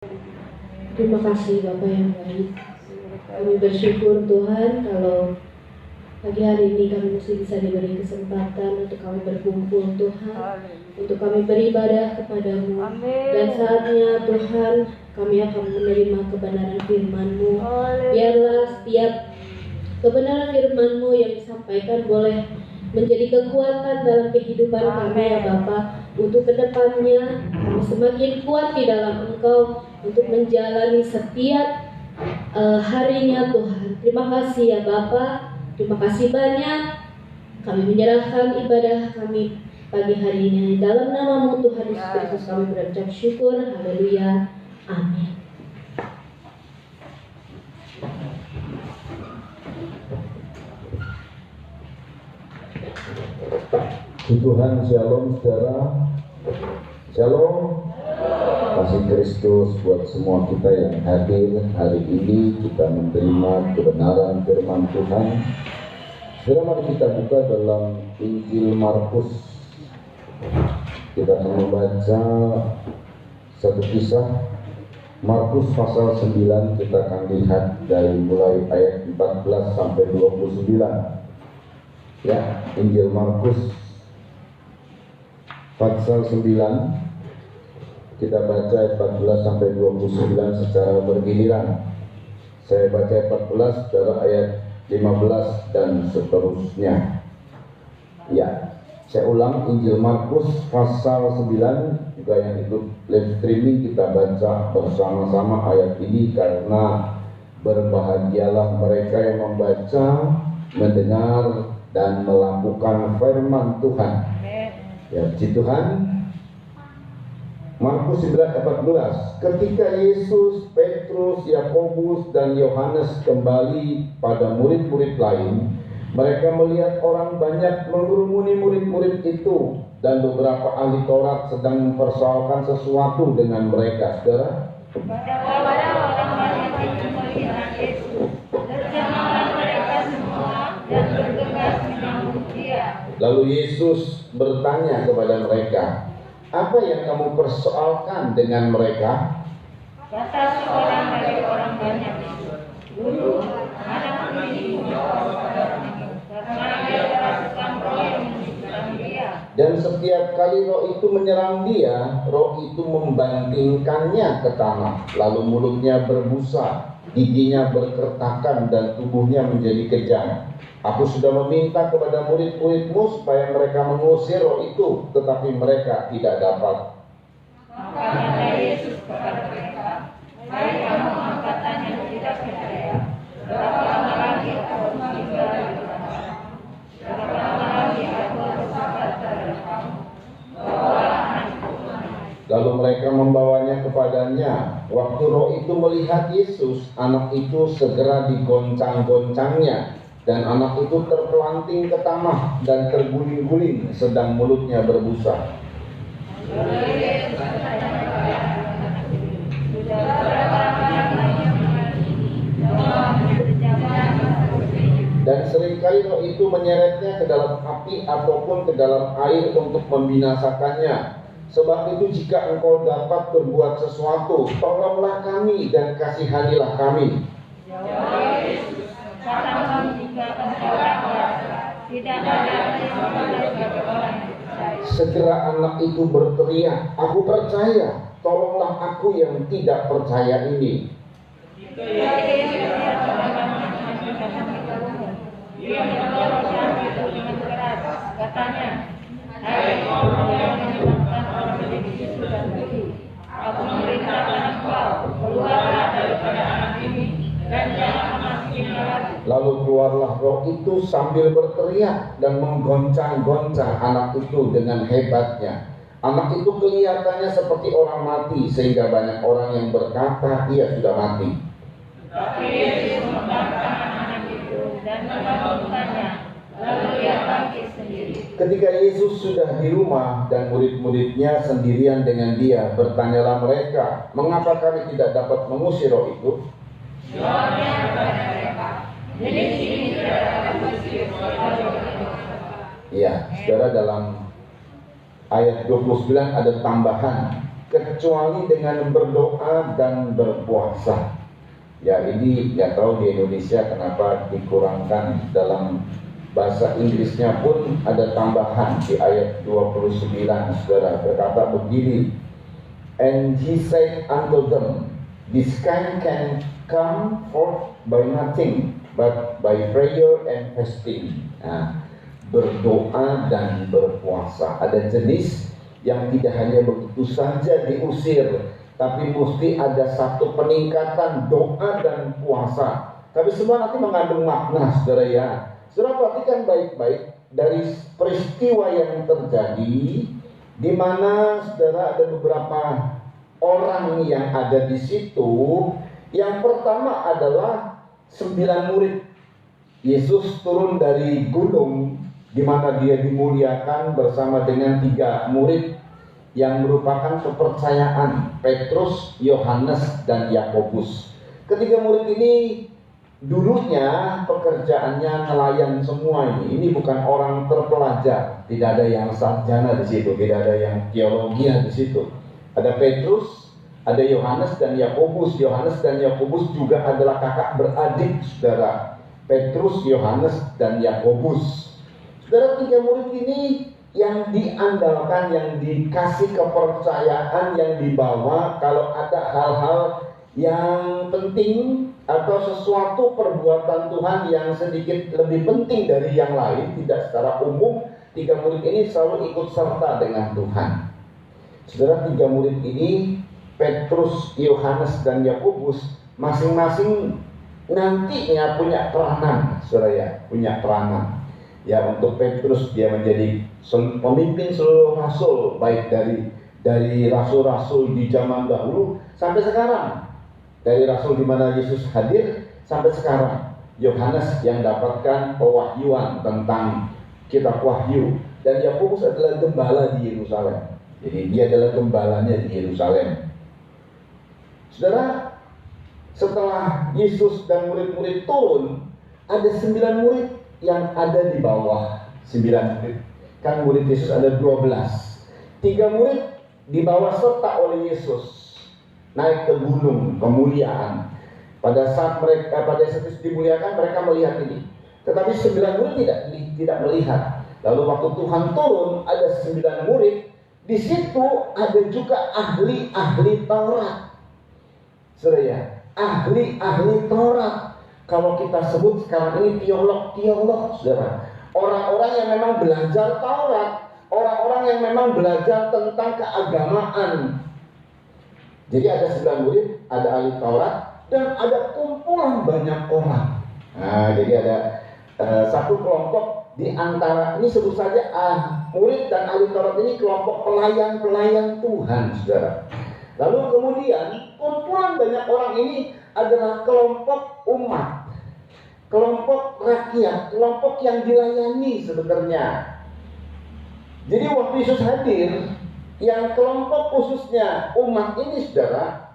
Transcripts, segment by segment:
Terima kasih Bapak yang baik. Kami bersyukur Tuhan kalau pagi hari ini kami masih bisa diberi kesempatan untuk kami berkumpul Tuhan, untuk kami beribadah kepadamu. Dan saatnya Tuhan kami akan menerima kebenaran firman-Mu. Biarlah setiap kebenaran firman-Mu yang disampaikan boleh menjadi kekuatan dalam kehidupan kami ya Bapa. Untuk kedepannya kami semakin kuat di dalam Engkau untuk menjalani setiap harinya Tuhan. Terima kasih ya Bapa. Terima kasih banyak. Kami menyerahkan ibadah kami pagi hari ini dalam nama-Mu Tuhan Yesus Kristus kami berucap syukur. Haleluya. Amin. Tuhan, shalom saudara. Shalom. Kasih Kristus buat semua kita yang hadir hari ini. Kita menerima kebenaran firman Tuhan. Saudara, mari kita buka dalam Injil Markus. Kita akan membaca satu kisah Markus pasal 9. Kita akan lihat dari mulai ayat 14 sampai 29. Ya, Injil Markus pasal 9, kita baca ayat 14 sampai 29 secara bergiliran. Saya baca ayat 14, saudara ayat 15 dan seterusnya. Ya, saya ulang Injil Markus pasal 9. Juga yang ikut live streaming kita baca bersama-sama ayat ini, karena berbahagialah mereka yang membaca, mendengar dan melakukan firman Tuhan. Ya, puji Tuhan. Markus 9 ayat 14. Ketika Yesus, Petrus, Yakobus dan Yohanes kembali pada murid-murid lain, mereka melihat orang banyak mengurumuni murid-murid itu, dan beberapa ahli Taurat sedang mempersoalkan sesuatu dengan mereka. Saudara, lalu Yesus bertanya kepada mereka, "Apa yang kamu persoalkan dengan mereka?" Kata seorang dari orang banyak itu, "Guru, anak ini menjawab kepadamu, karena dia kerasukan roh yang menyiksa dia." Dan setiap kali roh itu menyerang dia, roh itu membantingkannya ke tanah, lalu mulutnya berbusa, giginya berkertakan dan tubuhnya menjadi kejang. Aku sudah meminta kepada murid-muridmu supaya mereka mengusir roh itu, tetapi mereka tidak dapat. Maka kata Yesus kepada mereka, "Hai kamu angkatan yang tidak percaya, berapa lama lagi aku harus tinggal di sana? Berapa lama lagi aku harus sabar terhadap kamu? Bawalah anakku." Lalu mereka membawanya kepadanya. Waktu roh itu melihat Yesus, anak itu segera digoncang-goncangnya, dan anak itu terpelanting ke tanah dan terguling-guling, sedang mulutnya berbusa. Dan seringkali roh itu menyeretnya ke dalam api ataupun ke dalam air untuk membinasakannya. Sebab itu jika engkau dapat berbuat sesuatu, tolonglah kami dan kasihanilah kami. Katakan jika engkau dapat, tidak ada yang bagi orang yang percaya. Segera anak itu berteriak, "Aku percaya, tolonglah aku yang tidak percaya ini." Dia mendorong sang itu dengan keras, katanya, "Hai orang yang menyebabkan orang menjadi bisu dan tuli, aku memerintahkan engkau, keluarlah daripada anak ini, dan jangan memasukinya lagi." Lalu keluarlah roh itu sambil berteriak dan menggoncang-goncang anak itu dengan hebatnya. Anak itu kelihatannya seperti orang mati, sehingga banyak orang yang berkata ia sudah mati. Tapi Yesus membangkang anak itu dan membangunkannya, lalu ia bangkit sendiri. Ketika Yesus sudah di rumah dan murid-muridnya sendirian dengan dia, bertanyalah mereka, "Mengapa kami tidak dapat mengusir roh itu?" Jawabnya kepada mereka, "Di sini tidak dapat mengusir roh." Ya, saudara, dalam ayat 29 ada tambahan. kecuali dengan berdoa dan berpuasa. Ya, ini nggak tahu di Indonesia kenapa dikurangkan. Dalam bahasa Inggrisnya pun ada tambahan di ayat 29, saudara, berkata begini, and he said unto them, this kind can come forth by nothing but by prayer and fasting. Nah, berdoa dan berpuasa. Ada jenis yang tidak hanya begitu saja diusir, tapi mesti ada satu peningkatan doa dan puasa. Tapi semua nanti mengandung makna, saudara ya. Saudara perhatikan baik-baik dari peristiwa yang terjadi, di mana saudara ada beberapa orang yang ada di situ. Yang pertama adalah 9 murid. Yesus turun dari gunung, di mana dia dimuliakan bersama dengan 3 murid yang merupakan kepercayaan, Petrus, Yohanes, dan Yakobus. Ketiga murid ini dulunya pekerjaannya nelayan semua ini. Ini bukan orang terpelajar, tidak ada yang sarjana di situ, tidak ada yang teologian di situ. Ada Petrus, ada Yohanes dan Yakobus. Yohanes dan Yakobus juga adalah kakak beradik, saudara. Petrus, Yohanes, dan Yakobus. Saudara, 3 murid ini yang diandalkan, yang dikasih kepercayaan, yang dibawa kalau ada hal-hal yang penting atau sesuatu perbuatan Tuhan yang sedikit lebih penting dari yang lain, tidak secara umum. 3 murid ini selalu ikut serta dengan Tuhan. Saudara, 3 murid ini, Petrus, Yohanes, dan Yakobus, masing-masing nantinya punya peranan, saudara ya, punya peranan. Ya, untuk Petrus dia menjadi pemimpin seluruh rasul, baik dari rasul-rasul di zaman dahulu sampai sekarang. Dari rasul di mana Yesus hadir sampai sekarang. Yohanes yang dapatkan pewahyuan tentang kitab Wahyu, dan Yakobus adalah gembala di Yerusalem. Jadi dia adalah gembalanya di Yerusalem. Saudara, setelah Yesus dan murid-murid turun, ada 9 murid yang ada di bawah 9 murid. Kan murid Yesus ada 12. 3 murid dibawa serta oleh Yesus naik ke gunung kemuliaan. Pada saat Yesus dimuliakan, mereka melihat ini. Tetapi 9 murid tidak melihat. Lalu waktu Tuhan turun, ada 9 murid. Di situ ada juga ahli-ahli Taurat. Saudara ya, ahli-ahli Taurat. Kalau kita sebut sekarang ini teolog, saudara. Orang-orang yang memang belajar Taurat, orang-orang yang memang belajar tentang keagamaan. Jadi ada 9 murid, ada ahli Taurat, dan ada kumpulan banyak orang. Nah, jadi ada satu kelompok di antara ini, sebut saja murid dan ahli Taurat ini kelompok pelayan-pelayan Tuhan, saudara. Lalu kemudian kumpulan banyak orang ini adalah kelompok umat, kelompok rakyat, kelompok yang dilayani sebenarnya. Jadi waktu Yesus hadir, yang kelompok khususnya umat ini, saudara,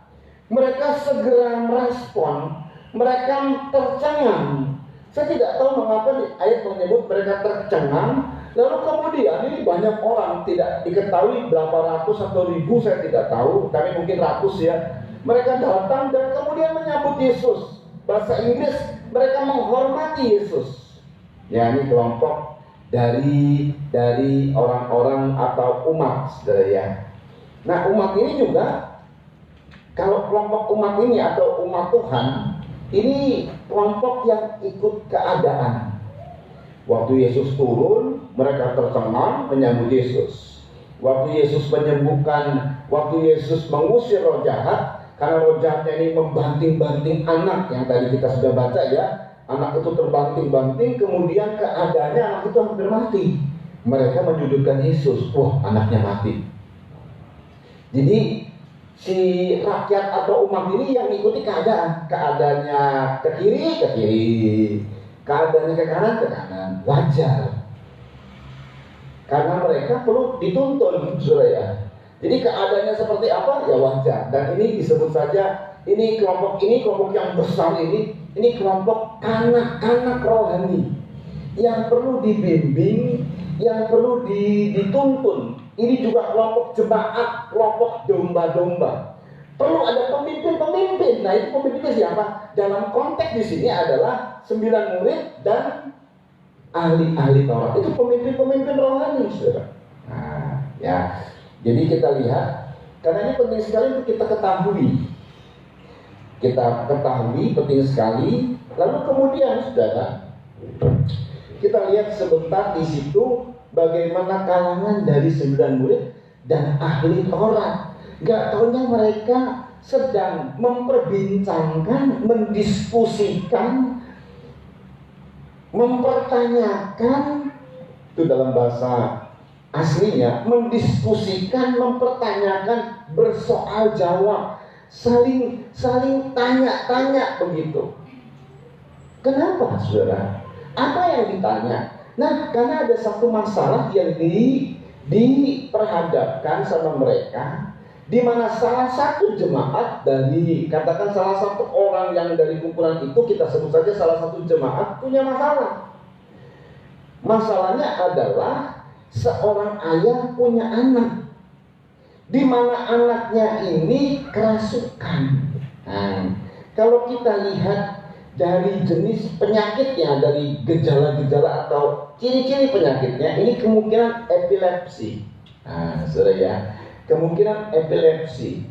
mereka segera merespon, mereka tercengang. Saya tidak tahu mengapa di ayat menyebut mereka tercengang. Lalu kemudian ini banyak orang, tidak diketahui berapa ratus atau ribu, saya tidak tahu, tapi mungkin ratus ya. Mereka datang dan kemudian menyambut Yesus. Bahasa Inggris, mereka menghormati Yesus. Ya, ini kelompok dari orang-orang atau umat, saudara ya. Nah, umat ini juga, kalau kelompok umat ini atau umat Tuhan, ini kelompok yang ikut keadaan. Waktu Yesus turun, mereka tercengang menyambut Yesus. Waktu Yesus menyembuhkan, waktu Yesus mengusir roh jahat, karena roh jahatnya ini membanting-banting anak yang tadi kita sudah baca ya. Anak itu terbanting-banting, kemudian keadaannya anak itu hampir mati. Mereka menyudutkan Yesus, wah anaknya mati. Jadi si rakyat atau umat ini yang mengikuti keadaannya ke kiri, keadaannya ke kanan, wajar. Karena mereka perlu dituntun, saudara ya. Jadi keadaannya seperti apa, ya wajar. Dan ini disebut saja, ini kelompok yang besar ini kelompok kanak-kanak rohani yang perlu dibimbing, yang perlu dituntun ini juga kelompok jemaat, kelompok domba-domba. Perlu ada pemimpin-pemimpin. Nah, itu pemimpinnya siapa? Dalam konteks di sini adalah 9 murid dan ahli-ahli Taurat. Itu pemimpin-pemimpin rohani, saudara. Nah, ya. Jadi kita lihat, karena ini penting sekali untuk kita ketahui. Kita ketahui penting sekali. Lalu kemudian, saudara, kita lihat sebentar di situ bagaimana kalangan dari 9 murid dan ahli Taurat. Gak taunya mereka sedang memperbincangkan, mendiskusikan, mempertanyakan, itu dalam bahasa aslinya, mendiskusikan, mempertanyakan, bersoal jawab, saling tanya-tanya begitu. Kenapa, saudara? Apa yang ditanya? Nah, karena ada satu masalah yang diperhadapkan sama mereka, di mana salah satu jemaat dari, katakan salah satu orang yang dari kumpulan itu, kita sebut saja salah satu jemaat, punya masalah. Masalahnya adalah seorang ayah punya anak, di mana anaknya ini kerasukan. Nah, kalau kita lihat dari jenis penyakitnya, dari gejala-gejala atau ciri-ciri penyakitnya, ini kemungkinan epilepsi. Nah, saudara ya, kemungkinan epilepsi.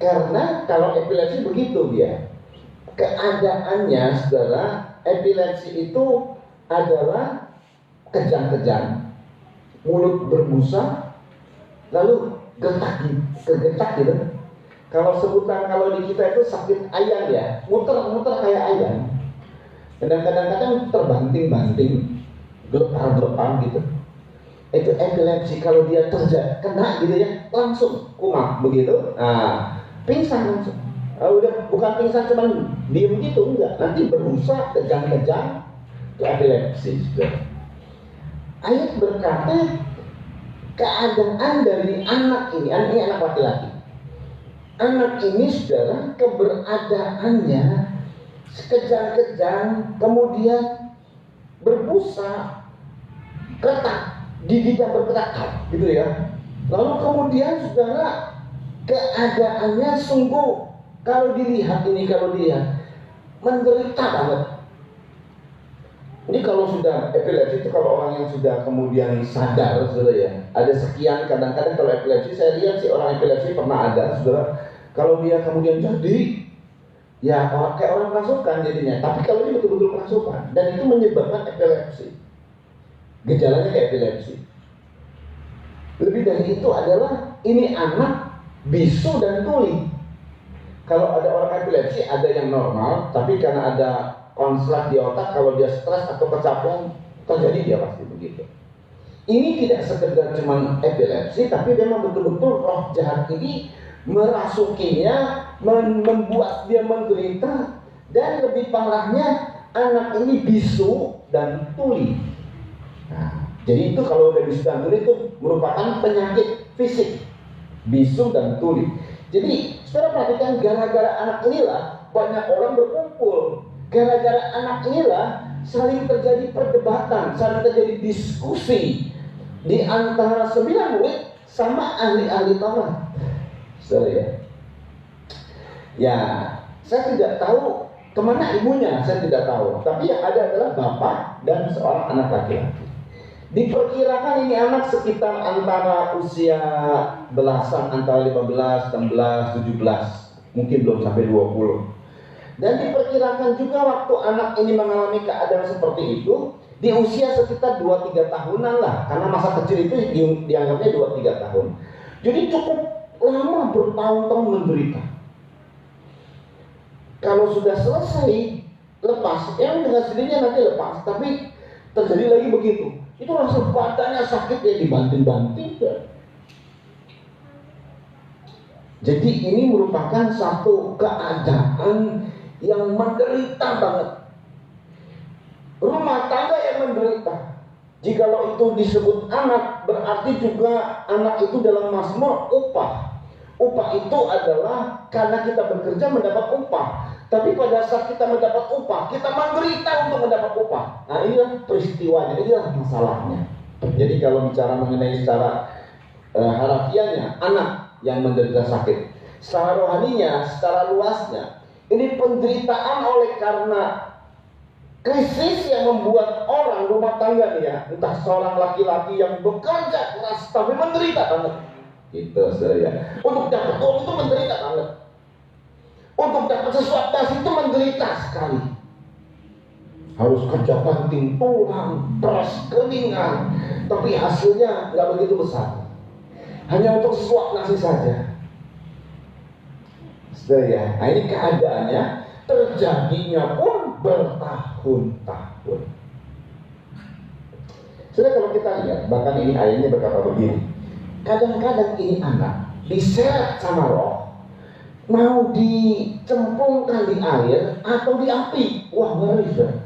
Karena kalau epilepsi begitu dia, keadaannya, saudara, epilepsi itu adalah kejang-kejang, mulut berbusa, lalu getak gitu. Kalau sebutan kalau di kita itu sakit ayam ya, muter-muter kayak ayam. Kadang-kadang terbanting-banting, gelepar-gelepar gitu. Itu epilepsi. Kalau dia kena gitu ya, langsung kumat begitu. Nah, pingsan langsung. Udah bukan pingsan cuman diem gitu, enggak. Nanti berusaha kejang-kejang, itu epilepsi. Ayat berkata keadaan dari anak ini anak laki-laki. Anak ini, saudara, keberadaannya sekejang-kejang, kemudian berbusa, ketak, giginya berketak gitu ya. Lalu kemudian, saudara, keadaannya sungguh kalau dilihat menderita banget. Ini kalau sudah epilepsi itu, kalau orang yang sudah kemudian sadar, saudara ya, ada sekian, kadang-kadang kalau epilepsi, saya lihat sih orang epilepsi pernah ada, saudara, kalau dia kemudian jadi, ya kayak orang kerasukan jadinya. Tapi kalau ini betul-betul kerasukan, dan itu menyebabkan epilepsi, gejalanya kayak epilepsi. Lebih dari itu adalah, ini anak bisu dan tuli. Kalau ada orang epilepsi, ada yang normal, tapi karena ada konslet di otak, kalau dia stres atau kecapean, terjadi dia pasti begitu. Ini tidak sekedar cuma epilepsi, tapi memang betul-betul roh jahat ini merasukinya, membuat dia menderita, dan lebih parahnya anak ini bisu dan tuli. Nah, jadi itu kalau udah bisu dan tuli itu merupakan penyakit fisik, bisu dan tuli. Jadi saudara perhatikan, gara-gara anak inilah banyak orang berkumpul. Gara-gara anak inilah saling terjadi perdebatan, saling terjadi diskusi di antara 9 murid sama ahli-ahli Taurat. Saudara ya. Ya, saya tidak tahu kemana ibunya, saya tidak tahu. Tapi yang ada adalah bapak dan seorang anak laki-laki. Diperkirakan ini anak sekitar antara usia belasan, antara 15, 16, 17, mungkin belum sampai 20. Dan diperkirakan juga waktu anak ini mengalami keadaan seperti itu di usia sekitar 2-3 tahunan lah, karena masa kecil itu dianggapnya 2-3 tahun. Jadi cukup lama, bertahun-tahun menderita. Kalau sudah selesai lepas, yang dengan sendirinya nanti lepas, tapi terjadi lagi begitu. Itu rasa badannya sakit ya, dibanting-banting. Jadi ini merupakan satu keadaan yang menderita banget. Rumah tangga yang menderita. Jikalau itu disebut anak, berarti juga anak itu dalam Mazmur upah. Upah itu adalah karena kita bekerja mendapat upah. Tapi pada saat kita mendapat upah, kita menderita untuk mendapat upah. Nah, inilah peristiwanya, inilah masalahnya. Jadi kalau bicara mengenai secara harafiahnya anak yang menderita sakit. Secara rohaninya, secara luasnya, ini penderitaan oleh karena krisis yang membuat orang rumah tangga nih ya, entah seorang laki-laki yang bekerja keras tapi menderita banget. Gitu saudara. Untuk dapat uang itu menderita banget. Untuk dapat sesuatu itu menderita sekali. Harus kerja banting tulang, peras keringat, tapi hasilnya nggak begitu besar. Hanya untuk sesuap nasi saja. Saudara ya, nah ini keadaannya terjadinya pun bertahun-tahun. Saudara, kalau kita lihat, bahkan ini ayatnya berkata begini. Kadang-kadang ini anak diseret sama roh, mau dicemplungkan di air atau di api. Wah, ngeri saudara.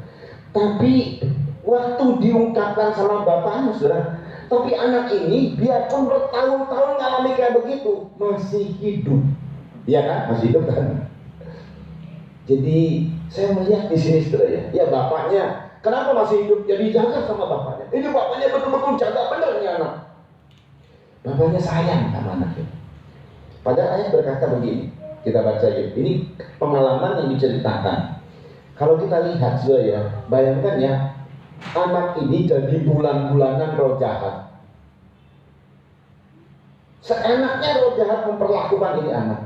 Tapi waktu diungkapkan sama bapaknya saudara, tapi anak ini biarpun bertahun-tahun ngalami kayak begitu, masih hidup. Iya kan? Masih hidup kan? Jadi saya melihat di sini saudara ya, ya bapaknya kenapa masih hidup? Ya dijaga sama bapaknya. Ini bapaknya betul-betul jaga benar nih anak. Bapaknya sayang sama anaknya. Padahal ayat berkata begini, kita baca ya. Ini pengalaman yang diceritakan. Kalau kita lihat saudara ya, bayangkan ya, anak ini jadi bulan-bulanan roh jahat. Seenaknya roh jahat memperlakukan ini anak.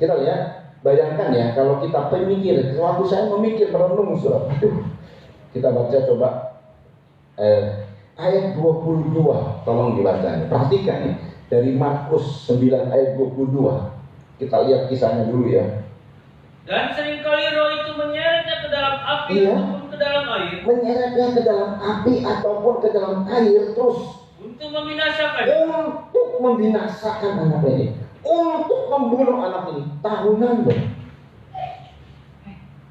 Kita lihat, bayangkan ya, kalau kita pemikir, waktu saya memikir, merenung saudara. Aduh, kita baca coba ayat 22, tolong dibaca. Perhatikan nih, dari Markus 9 ayat 22. Kita lihat kisahnya dulu ya. Dan seringkali roh itu menyeretnya ke dalam api ataupun ke dalam air. Menyeretnya ke dalam api ataupun ke dalam air terus. Untuk membinasakan. Untuk membinasakan anak ini. Untuk membunuh anak ini. Tahunan loh.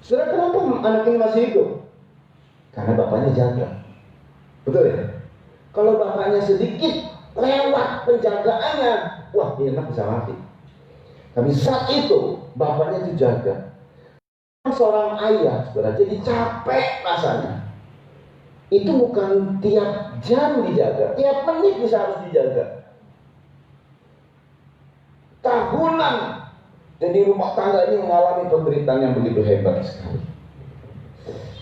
Saudara, kenapa anak ini masih hidup? Karena bapaknya jaga. Betul ya? Kalau bapaknya sedikit lewat penjagaannya, wah ini anak bisa mati. Tapi saat itu bapaknya dijaga. Seorang ayah, saudara, jadi capek rasanya. Itu bukan tiap jam dijaga, tiap menit bisa harus dijaga. Tahunan. Jadi rumah tangga ini mengalami penderitaan yang begitu hebat sekali.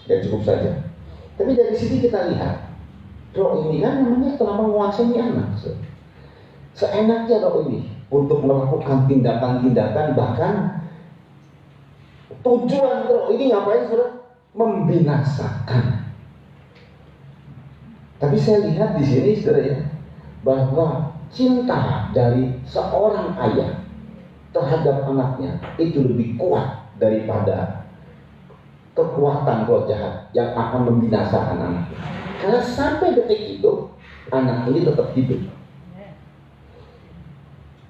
Ya cukup saja. Tapi dari sini kita lihat, roh ini kan namanya telah menguasai anak. Seenaknya roh ini untuk melakukan tindakan-tindakan, bahkan tujuan roh ini ngapain saudara? Membinasakan. Tapi saya lihat di sini saudara ya, bahwa cinta dari seorang ayah terhadap anaknya itu lebih kuat daripada kekuatan roh jahat yang akan membinasakan anaknya. Karena sampai detik itu anak ini tetap hidup.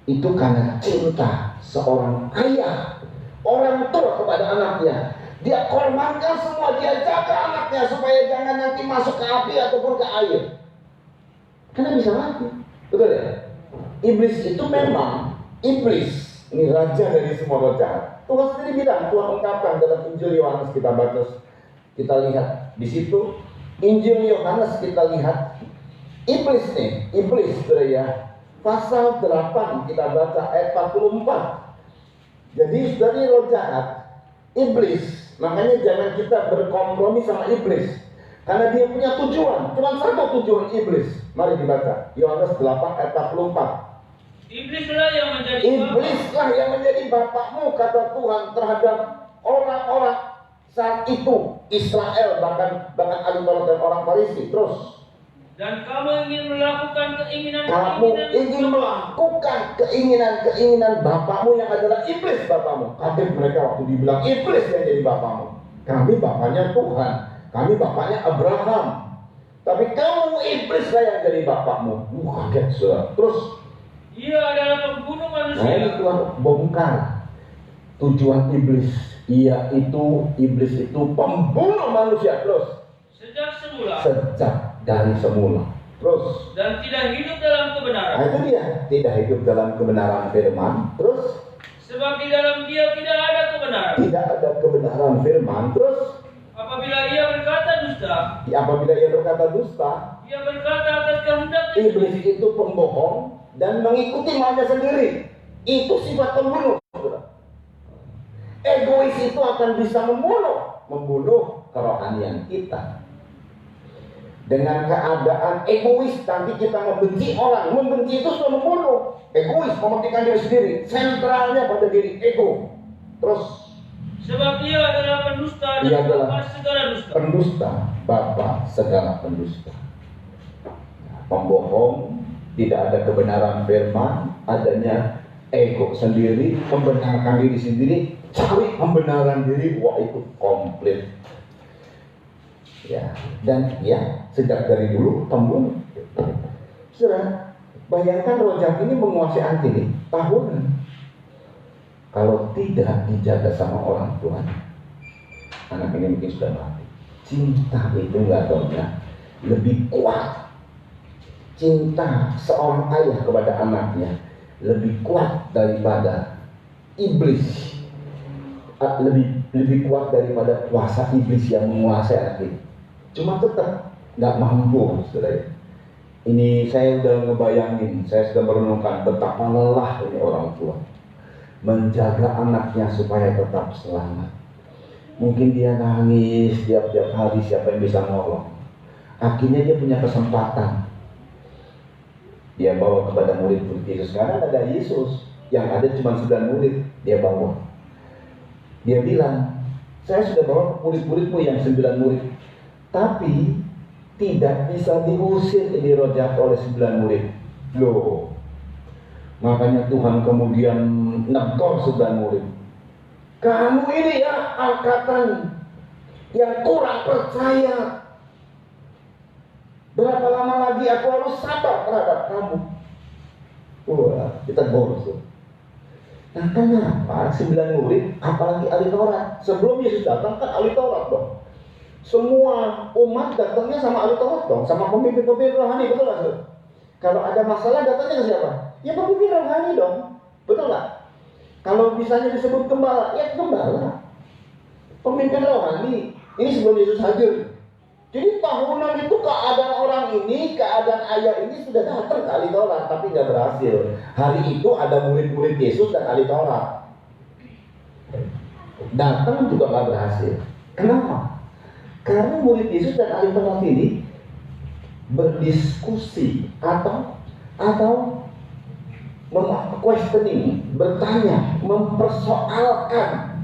Itu karena cinta seorang ayah, orang tua kepada anaknya. Dia korbankan semua, dia jaga anaknya supaya jangan nanti masuk ke api ataupun ke air. Karena bisa mati. Betul ya? Iblis itu memang iblis. Ini raja dari semua roh jahat. Tuhan sendiri bilang, Tuhan ungkapkan dalam Injil Yohanes, kita baca, kita lihat di situ Injil Yohanes, kita lihat iblis nih, iblis ya. Pasal 8 kita baca ayat 44. Jadi dari roh jahat, iblis. Makanya jangan kita berkompromi sama iblis, karena dia punya tujuan. Cuma satu tujuan iblis. Mari dibaca Yohanes 8 ayat 44. Iblislah yang menjadi bapakmu, kata Tuhan terhadap orang-orang saat itu Israel, bahkan ahli Taurat dan orang Farisi. Terus, dan kamu ingin melakukan keinginan bapakmu yang adalah iblis bapakmu. Kaget mereka waktu dibilang iblis yang jadi bapakmu. Kami bapaknya Tuhan, kami bapaknya Abraham, tapi kamu iblis lah yang jadi bapakmu. Kaget saudara. Terus, ia adalah pembunuh manusia. Nah ini Tuhan bongkar tujuan iblis. Iblis itu pembunuh manusia. Terus, sejak dari semula. Terus, dan tidak hidup dalam kebenaran. Nah itu dia, tidak hidup dalam kebenaran firman. Terus, sebab di dalam dia tidak ada kebenaran. Tidak ada kebenaran firman. Terus, apabila ia berkata dusta, Dia berkata atas kehendak Iblis itu pembohong dan mengikuti maunya sendiri. Itu sifat pembunuh. Egois itu akan bisa membunuh kerohanian kita. Dengan keadaan egois nanti kita membenci orang. Membenci itu sudah membunuh. Egois, mementingkan diri sendiri. Sentralnya pada diri, ego. Terus sebab ia adalah pendusta dan Ia adalah bapa segala dusta. pendusta, bapa segala pendusta. Pembohong, tidak ada kebenaran firman, adanya ego sendiri, membenarkan diri sendiri, cari pembenaran diri, wah itu komplit. Ya, dan ya sejak dari dulu pembunuh. Saudara, bayangkan roh jahat ini menguasai anak ini tahunan. Kalau tidak dijaga sama orang tuanya, anak ini mungkin sudah mati. Cinta itu nggak taunya lebih kuat. Cinta seorang ayah kepada anaknya lebih kuat daripada iblis. Lebih kuat daripada kuasa iblis yang menguasai anak ini. Cuma tetap nggak mampu, saudara. Ini saya udah ngebayangin, saya sudah merenungkan betapa lelah ini orang tua menjaga anaknya supaya tetap selamat. Mungkin dia nangis tiap-tiap hari, siapa yang bisa nolong? Akhirnya dia punya kesempatan. Dia bawa kepada murid-murid Yesus. Karena ada Yesus, yang ada cuma 9 murid, dia bawa. Dia bilang, saya sudah bawa murid-muridmu yang 9 murid, tapi tidak bisa diusir ini roh jahat oleh 9 murid. Loh, makanya Tuhan kemudian negor 9 murid. Kamu ini ya angkatan yang kurang percaya. Berapa lama lagi aku harus sabar terhadap kamu? Wah, kita boros. Nah, kenapa 9 murid, apalagi ahli Taurat? Sebelum Yesus datang kan ahli Taurat dong. Semua umat datangnya sama ahli Taurat dong, sama pemimpin-pemimpin rohani, betul nggak? Kalau ada masalah datangnya ke siapa? Ya pemimpin rohani dong, betul nggak? Kalau misalnya disebut gembala, ya gembala, pemimpin rohani. Ini sebelum Yesus hadir. Jadi tahunan itu keadaan orang ini, keadaan ayah ini sudah datang ke ahli Taurat, tapi nggak berhasil. Hari itu ada murid-murid Yesus dan ahli Taurat. Datang juga nggak berhasil. Kenapa? Karena murid Yesus dan ahli Taurat ini berdiskusi atau questioning, bertanya, mempersoalkan.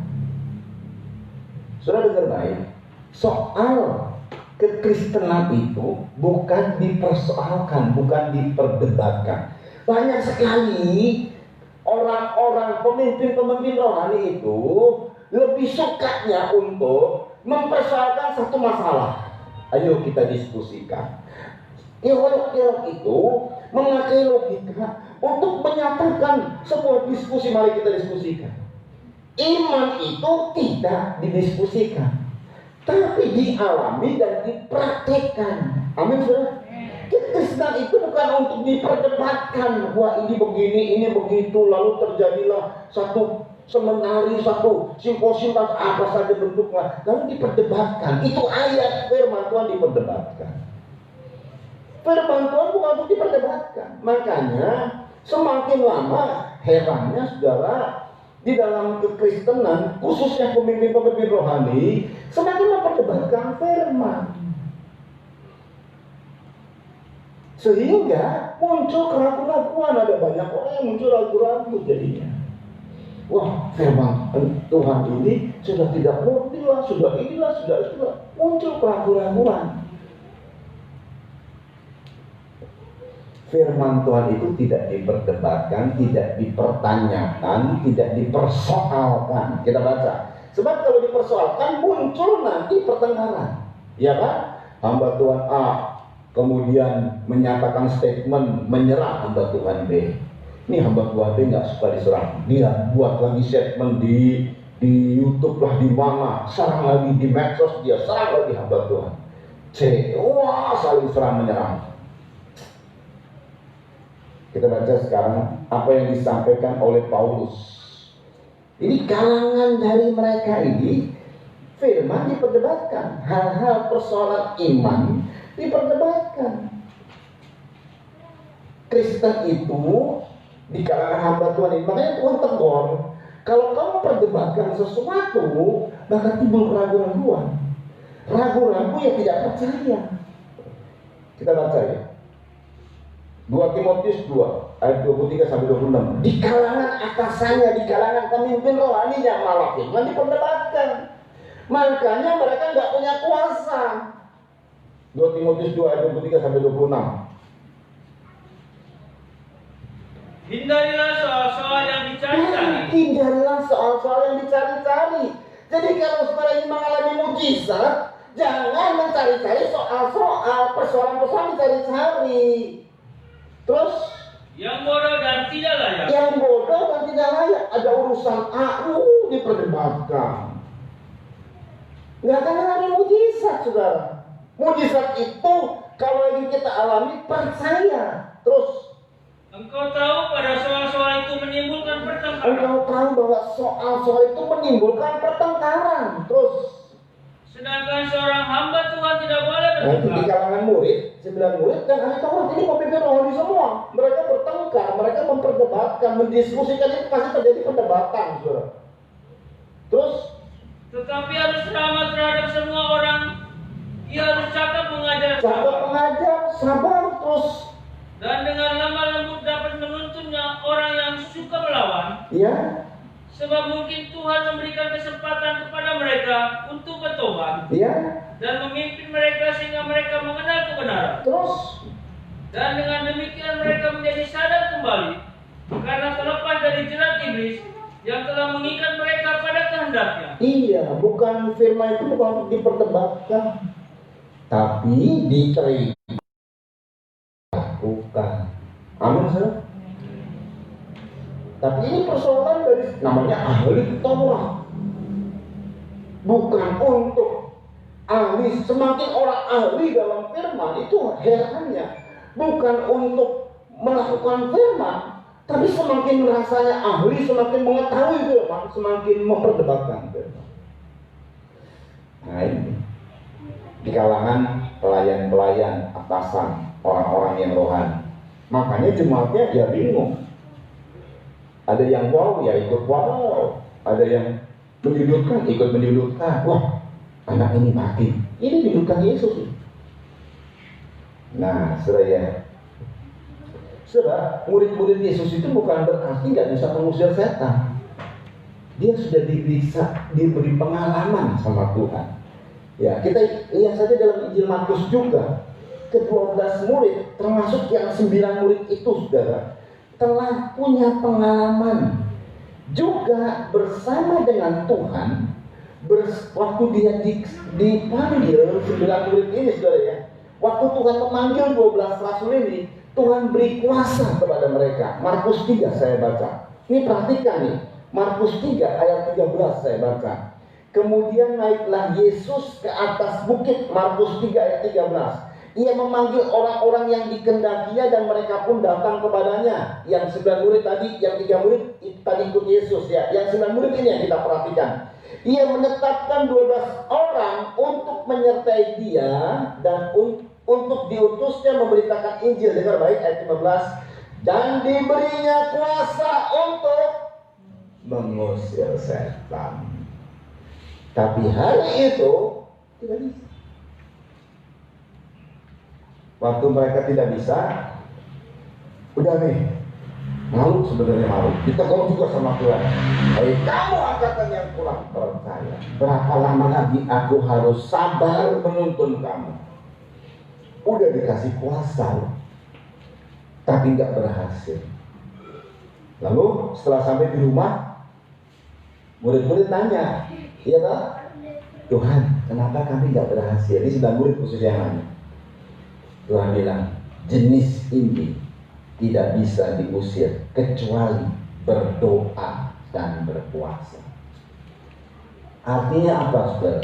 Sudah dengar baik? Soal kekristenan itu bukan dipersoalkan, bukan diperdebatkan. Banyak sekali orang-orang pemimpin-pemimpin rohani itu lebih sukanya untuk mempersoalkan satu masalah. Ayo kita diskusikan. Teolog-teolog itu memakai logika untuk menyatakan sebuah diskusi. Mari kita diskusikan. Iman itu tidak didiskusikan, tapi dialami dan dipraktekkan. Amin, saudara. Kekristenan itu bukan untuk diperdebatkan. Wah, ini begini, ini begitu, lalu terjadilah satu seminari, satu simposium, apa saja bentuknya, lalu diperdebatkan. Itu ayat firman Tuhan diperdebatkan. Firman Tuhan bukan untuk diperdebatkan. Makanya semakin lama, herannya saudara, di dalam kekristenan, khususnya pemimpin-pemimpin rohani, semakin memperdebatkan firman. Sehingga muncul keraguan-keraguan. Ada banyak orang yang muncul ragu-ragu jadinya. Wah, firman Tuhan ini sudah tidak murni lah, sudah inilah, sudah muncul keraguan-keraguan. Firman Tuhan itu tidak diperdebatkan, tidak dipertanyakan, tidak dipersoalkan. Kita baca. Sebab kalau dipersoalkan muncul nanti pertengkaran. Ya kan? Hamba Tuhan A kemudian menyatakan statement menyerang hamba Tuhan B. Ini hamba Tuhan B nggak suka diserang. Dia buat lagi statement di YouTube lah, di mana, serang lagi di medsos, dia serang lagi hamba Tuhan C. Wah, saling serang menyerang. Kita baca sekarang apa yang disampaikan oleh Paulus. Ini kalangan dari mereka ini, firman diperdebatkan, hal-hal persoalan iman diperdebatkan. Kristen itu di kalangan hamba Tuhan ini, makanya Tuhan tegur, kalau kamu perdebatkan sesuatu, maka timbul keraguan-raguan, ragu-ragu yang tidak percaya. Kita baca ya, 2 Timotius 2 ayat 23 sampai 26. Di kalangan atasannya, di kalangan pemimpin rohaninya malah firman diperdebatkan. Makanya mereka nggak punya kuasa. 2 Timotius 2 ayat 23 sampai 26. Hindarilah soal-soal yang dicari-cari. Hindarilah soal-soal yang dicari-cari. Jadi kalau saudara ingin mengalami mujizat, jangan mencari-cari soal-soal, persoalan-persoalan dicari-cari. Terus Yang bodoh dan tidak layak. yang bodoh dan tidak layak, ada urusan diperdebatkan. Nggak akan mengalami mujizat, saudara. Mujizat itu kalau ingin kita alami, percaya. Terus Engkau tahu pada soal-soal itu menimbulkan pertengkaran. engkau tahu bahwa soal-soal itu menimbulkan pertengkaran. Terus Sedangkan seorang hamba Tuhan tidak boleh nah, itu di bertengkar. kalangan murid, 9 murid dan ahli Taurat ini pemimpin rohani semua. Mereka bertengkar, mereka memperdebatkan, mendiskusikan, itu pasti terjadi perdebatan, saudara. Terus Tetapi harus ramah terhadap semua orang. Ia harus cakap mengajar sahabat pengajar, sabar, terus dan dengan lemah lembut dapat menuntunnya orang yang suka melawan. ya, Sebab mungkin Tuhan memberikan kesempatan kepada mereka untuk bertobat ya, dan memimpin mereka sehingga mereka mengenal kebenaran. terus Dan dengan demikian mereka menjadi sadar kembali karena terlepas dari jerat iblis yang telah mengikat mereka pada kehendaknya. iya, bukan firman itu bukan untuk diperdebatkan, tapi diterima, lakukan. Amin, saudara. Tapi ini persoalan dari namanya ahli Taurat, bukan untuk ahli. Semakin orang ahli dalam firman itu herannya bukan untuk melakukan firman, tapi semakin rasanya ahli, semakin mengetahui firman, semakin memperdebatkan firman. Nah ini di kalangan pelayan-pelayan atasan, orang-orang yang rohani. Makanya jemaatnya ya bingung. Ada yang wow, ya ikut wow. Ada yang menyudutkan, ikut menyudutkan. Wah, anak ini mati. Ini menyudutkan Yesus. Nah, saudara, murid-murid Yesus itu bukan berarti nggak bisa mengusir setan. Dia sudah diberi pengalaman sama Tuhan. Ya, kita lihat saja dalam Injil Markus juga. Ke-12 murid, termasuk yang 9 murid itu, saudara, telah punya pengalaman juga bersama dengan Tuhan. Waktu dia dipanggil 9 murid ini, saudara ya, waktu Tuhan memanggil 12 rasul ini, Tuhan beri kuasa kepada mereka. Markus 3 saya baca. Ini perhatikan nih, Markus 3 ayat 13 saya baca. Kemudian naiklah Yesus ke atas bukit, Markus 3 ayat 13. Ia memanggil orang-orang yang dikehendakinya dan mereka pun datang kepadanya. Yang 9 murid tadi, yang 3 murid tadi ikut Yesus ya. Yang 9 murid ini yang kita perhatikan. Ia menetapkan 12 orang untuk menyertai dia dan untuk diutusnya memberitakan Injil. Dengar baik ayat 15. Dan diberinya kuasa untuk mengusir setan. Tapi hari itu tidak bisa. Waktu mereka tidak bisa, udah nih, malu sebenarnya malu. Ditegur juga sama Tuhan. Hei kamu angkatan yang kurang percaya, berapa lama lagi aku harus sabar menuntun kamu? Udah dikasih kuasa, tapi nggak berhasil. Lalu setelah sampai di rumah, murid-murid tanya, iya tak? Tuhan, kenapa kami nggak berhasil? Ini 9 murid khususnya yang nanya. Tuhan bilang, jenis ini tidak bisa diusir kecuali berdoa dan berpuasa. Artinya apa, saudara?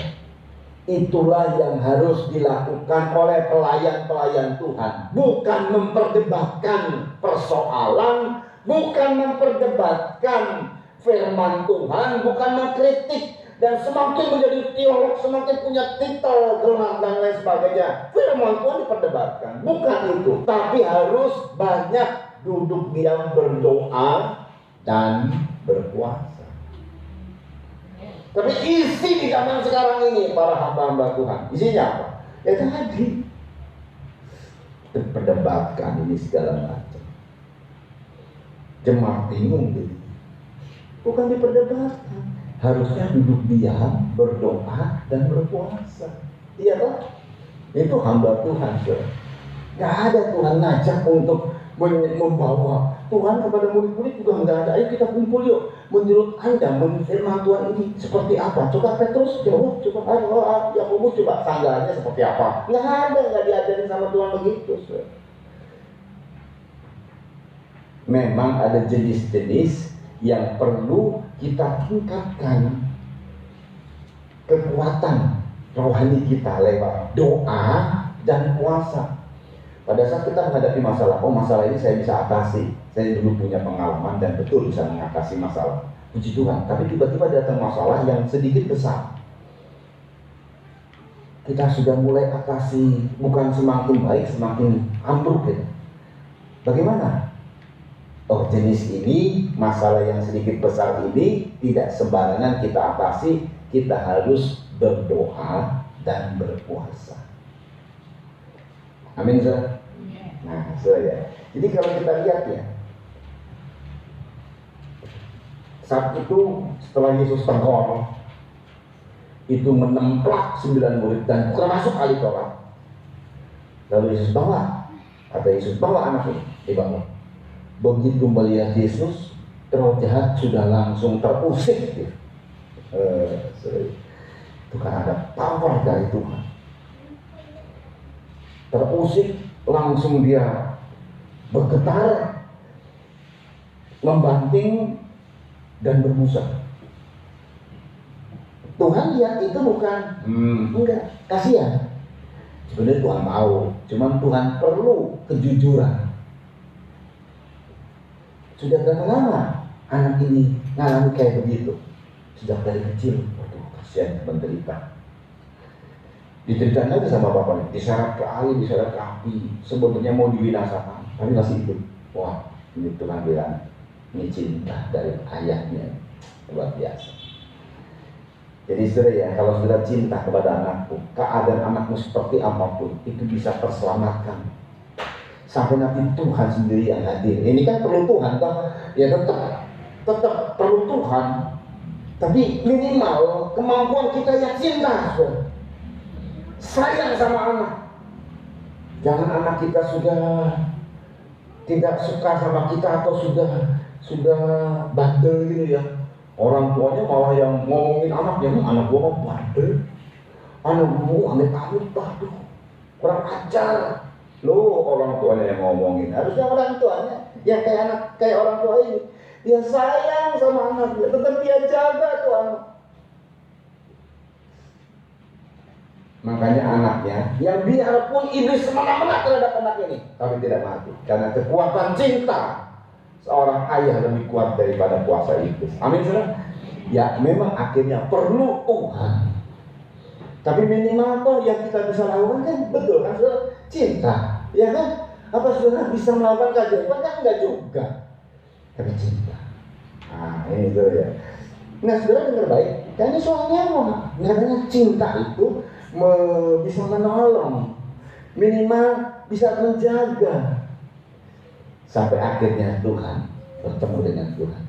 Itulah yang harus dilakukan oleh pelayan-pelayan Tuhan. Bukan memperdebatkan persoalan, bukan memperdebatkan firman Tuhan, bukan mengkritik, dan semakin menjadi teolog, semakin punya titel, gelar dan lain sebagainya. Firman Tuhan diperdebatkan, bukan itu, tapi harus banyak duduk diam berdoa dan berpuasa. Tapi isi di zaman sekarang ini para hamba-hamba Tuhan, isinya apa? Ya tadi diperdebatkan ini segala macam. Jemaat bingung gitu. Bukan diperdebatkan, harusnya duduk diam, berdoa dan berpuasa. Iya toh? Itu hamba Tuhan, saudara. Gak ada Tuhan ngajak untuk membawa Tuhan kepada murid-murid juga nggak ada. Ayo kita kumpul yuk. Menurut Anda, firman Tuhan ini seperti apa? Coba Petrus jawab, coba Yakobus coba tanggalnya seperti apa? Nggak ada, nggak diajarin sama Tuhan begitu. Saudara. Memang ada jenis-jenis yang perlu kita tingkatkan kekuatan rohani kita lewat doa dan puasa. Pada saat kita menghadapi masalah, masalah ini saya bisa atasi, saya dulu punya pengalaman dan betul bisa mengatasi masalah, puji Tuhan. Tapi tiba-tiba datang masalah yang sedikit besar, kita sudah mulai atasi, bukan semakin baik, semakin ambruk gitu. Bagaimana? Oh, jenis ini, masalah yang sedikit besar ini tidak sembarangan kita atasi, kita harus berdoa dan berpuasa. Amin, saudara. Nah, saudara. Jadi kalau kita lihat ya, saat itu setelah Yesus tegur, itu menemplak 9 murid dan termasuk ahli Taurat. Lalu Yesus bawa, kata Yesus bawa anak ini, dibawa. Begitu melihat Yesus, roh jahat sudah langsung terusik. Gitu. Itu kan ada power dari Tuhan. Terusik, langsung dia bergetar, membanting dan berbusa. Tuhan lihat itu bukan enggak, kasihan. Sebenarnya Tuhan tahu, cuman Tuhan perlu kejujuran. Sudah berapa lama anak ini ngalami kayak begitu? Sejak dari kecil, waduh kasihan menderita. Diceritain lagi sama bapaknya, diseret ke air, diseret ke api, sebenarnya mau dibinasakan, tapi masih hidup. Wah, ini Tuhan bilang, ini cinta dari ayahnya, luar biasa. Jadi saudara ya, kalau saudara cinta kepada anakku, keadaan anakmu seperti apapun, itu bisa terselamatkan. Sampai nanti Tuhan sendiri yang hadir. Ini kan perlu Tuhan, toh? Ya tetap perlu Tuhan. Tapi minimal kemampuan kita yang cinta, saudara. Sayang sama anak. Jangan anak kita sudah tidak suka sama kita atau sudah bandel gitu ya. Orang tuanya malah yang ngomongin anaknya, anak gua kok bandel, anak gua amit-amit, aduh kurang ajar. Loh, orang tuanya yang ngomongin. Harusnya orang tuanya yang kayak orang tua ini, dia sayang sama anaknya, tetap dia jaga tuh anak. Makanya anaknya, yang biarpun iblis semena-mena terhadap anak ini, tapi tidak mati. Karena kekuatan cinta seorang ayah lebih kuat daripada kuasa iblis. Amin, saudara? Ya, memang akhirnya perlu Tuhan. Tapi minimal toh yang kita bisa lakukan kan, betul kan, saudara? Cinta, ya kan? Apa saudara bisa melakukan keajaiban? Kan enggak juga. Tapi cinta. Nah, ini saudara ya. Nah, saudara dengar baik. Karena soalnya namanya cinta itu bisa menolong, minimal bisa menjaga sampai akhirnya Tuhan bertemu dengan Tuhan.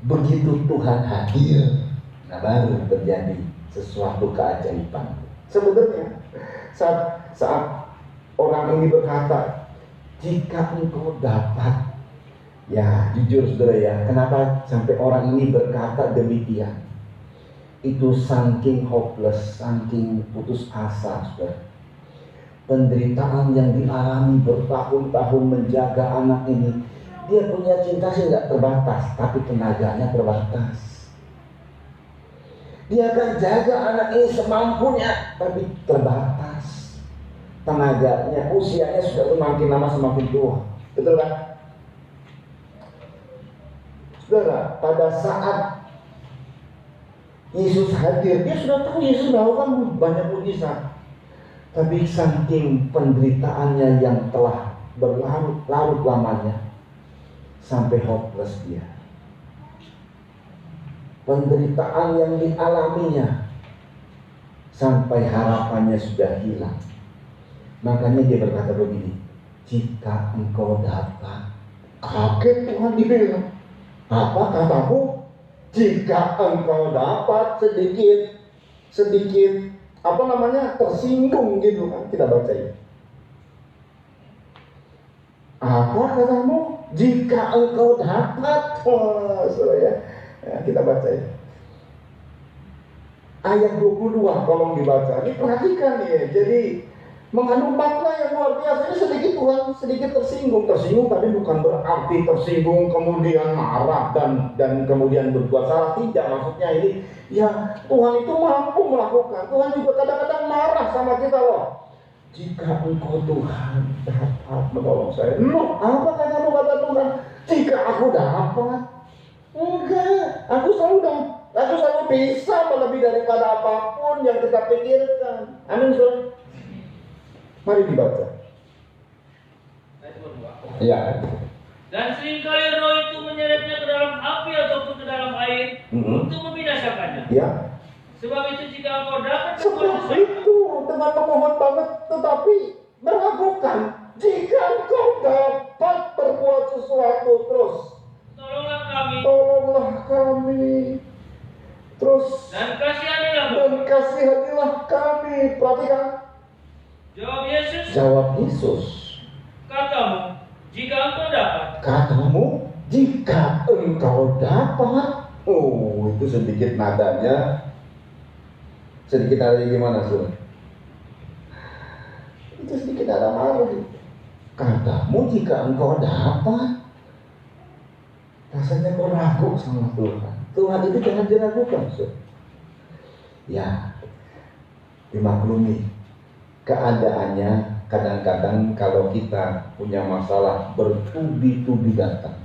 Begitu Tuhan hadir, nah baru terjadi sesuatu keajaiban. Sebenarnya saat orang ini berkata, jika engkau dapat, ya jujur saudara ya, kenapa sampai orang ini berkata demikian? Itu saking hopeless, saking putus asa, saudara. Penderitaan yang dialami bertahun-tahun menjaga anak ini, dia punya cinta sih nggak terbatas, tapi tenaganya terbatas. Dia akan jaga anak ini semampunya, tapi terbatas tenaganya. Usianya sudah semakin lama semakin tua, betul kan? Saudara, pada saat Yesus hadir, dia sudah tahu Yesus melakukan banyak mujizat. Tapi saking penderitaannya yang telah berlarut-larut lamanya, sampai hopeless dia. Penderitaan yang dialaminya sampai harapannya sudah hilang. Makanya dia berkata begini, jika engkau dapat. Kaget Tuhan dibilang, apa katamu? Jika engkau dapat sedikit tersinggung gitu kan, kita baca ya. Apa katamu? Jika engkau dapat, kita baca ya. Ayat 22 tolong dibaca. Ini perhatikan ya. Jadi mengandung makna yang luar biasa. Ini sedikit tersinggung tapi bukan berarti tersinggung kemudian marah dan kemudian berbuat salah. Tidak, maksudnya ini ya Tuhan itu mampu melakukan. Tuhan juga kadang-kadang marah sama kita loh. Jika engkau Tuhan dapat menolong saya. Apa kata Tuhan? Jika aku dapat. Enggak, aku selalu bisa lebih daripada apapun yang kita pikirkan. Amin, saudara. Mari dibaca. Ya. Dan seringkali roh itu menyeretnya ke dalam api ataupun ke dalam air untuk membinasakannya. Ya. Sebab itu jika engkau dapat Sebab itu dengan memohon banget, tetapi meragukan. Jika engkau dapat berbuat sesuatu, terus tolonglah kami. Terus dan kasihanilah kami. Perhatikan. Jawab Yesus. Katamu, jika engkau dapat. Oh, itu sedikit nadanya gimana, Sur? Itu sedikit nada marah. Katamu jika engkau dapat. Rasanya kau ragu sama Tuhan. Tuhan itu jangan diragukan, Sur. Ya, dimaklumi. Keadaannya kadang-kadang kalau kita punya masalah bertubi-tubi datang,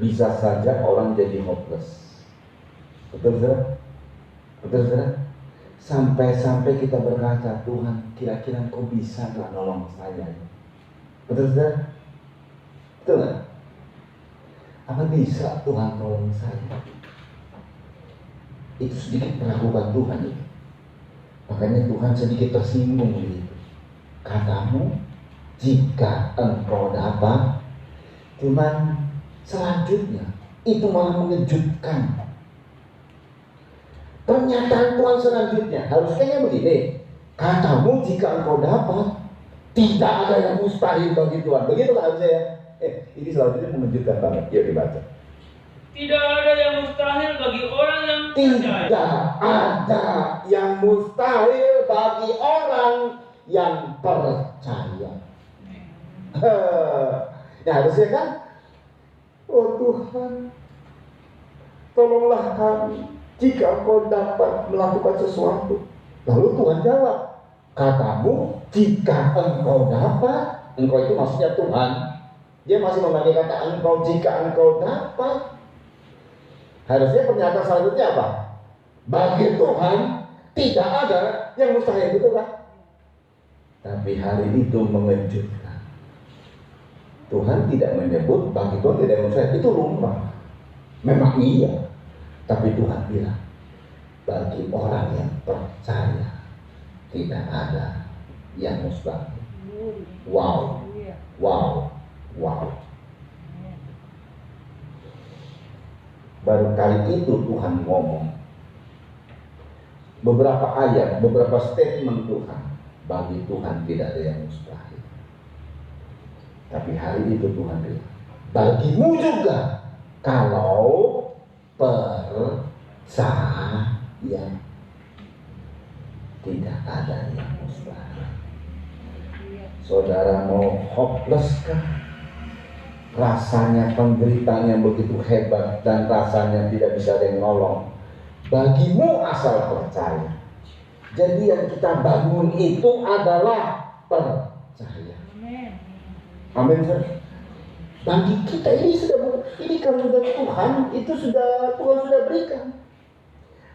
bisa saja orang jadi hopeless. Betul, saudara? Sampai kita berkata, Tuhan, kira-kira kau bisa gak nolong saya? Betul, saudara? Betul gak? Apa bisa Tuhan tolong saya? Itu sedikit meragukan Tuhan itu. Makanya Tuhan sedikit tersinggung begitu. Katamu, jika engkau dapat. Cuman selanjutnya itu malah mengejutkan. Pernyataan Tuhan selanjutnya harusnya begini. Katamu jika engkau dapat. Tidak ada yang mustahil bagi Tuhan. Begitulah harusnya. Ini selanjutnya mengejutkan banget. Yuk dibaca. Tidak ada yang mustahil bagi orang yang percaya. Tidak ada yang mustahil bagi orang yang percaya. Nah, harusnya kan, oh Tuhan, tolonglah kami jika engkau dapat melakukan sesuatu. Lalu Tuhan jawab, katamu jika engkau dapat. Engkau itu maksudnya Tuhan. Dia masih memakai kata engkau jika engkau dapat. Harusnya pernyataan selanjutnya apa? Bagi Tuhan tidak ada yang mustahil, betul kan? Tapi hari itu mengejutkan. Tuhan tidak menyebut bagi Tuhan tidak yang mustahil, itu lumrah. Memang iya. Tapi Tuhan bilang bagi orang yang percaya tidak ada yang mustahil. Wow. Baru kali itu Tuhan ngomong beberapa ayat, beberapa statement Tuhan. Bagi Tuhan tidak ada yang mustahil. Tapi hari itu Tuhan bilang, bagimu juga kalau percaya tidak ada yang mustahil. Saudara mau hopeless kah? Rasanya penderitaan yang begitu hebat dan rasanya tidak bisa ada yang nolong. Bagimu asal percaya. Jadi yang kita bangun itu adalah percaya. Amin. Bagi kita ini kalau sudah Tuhan, itu Tuhan sudah berikan.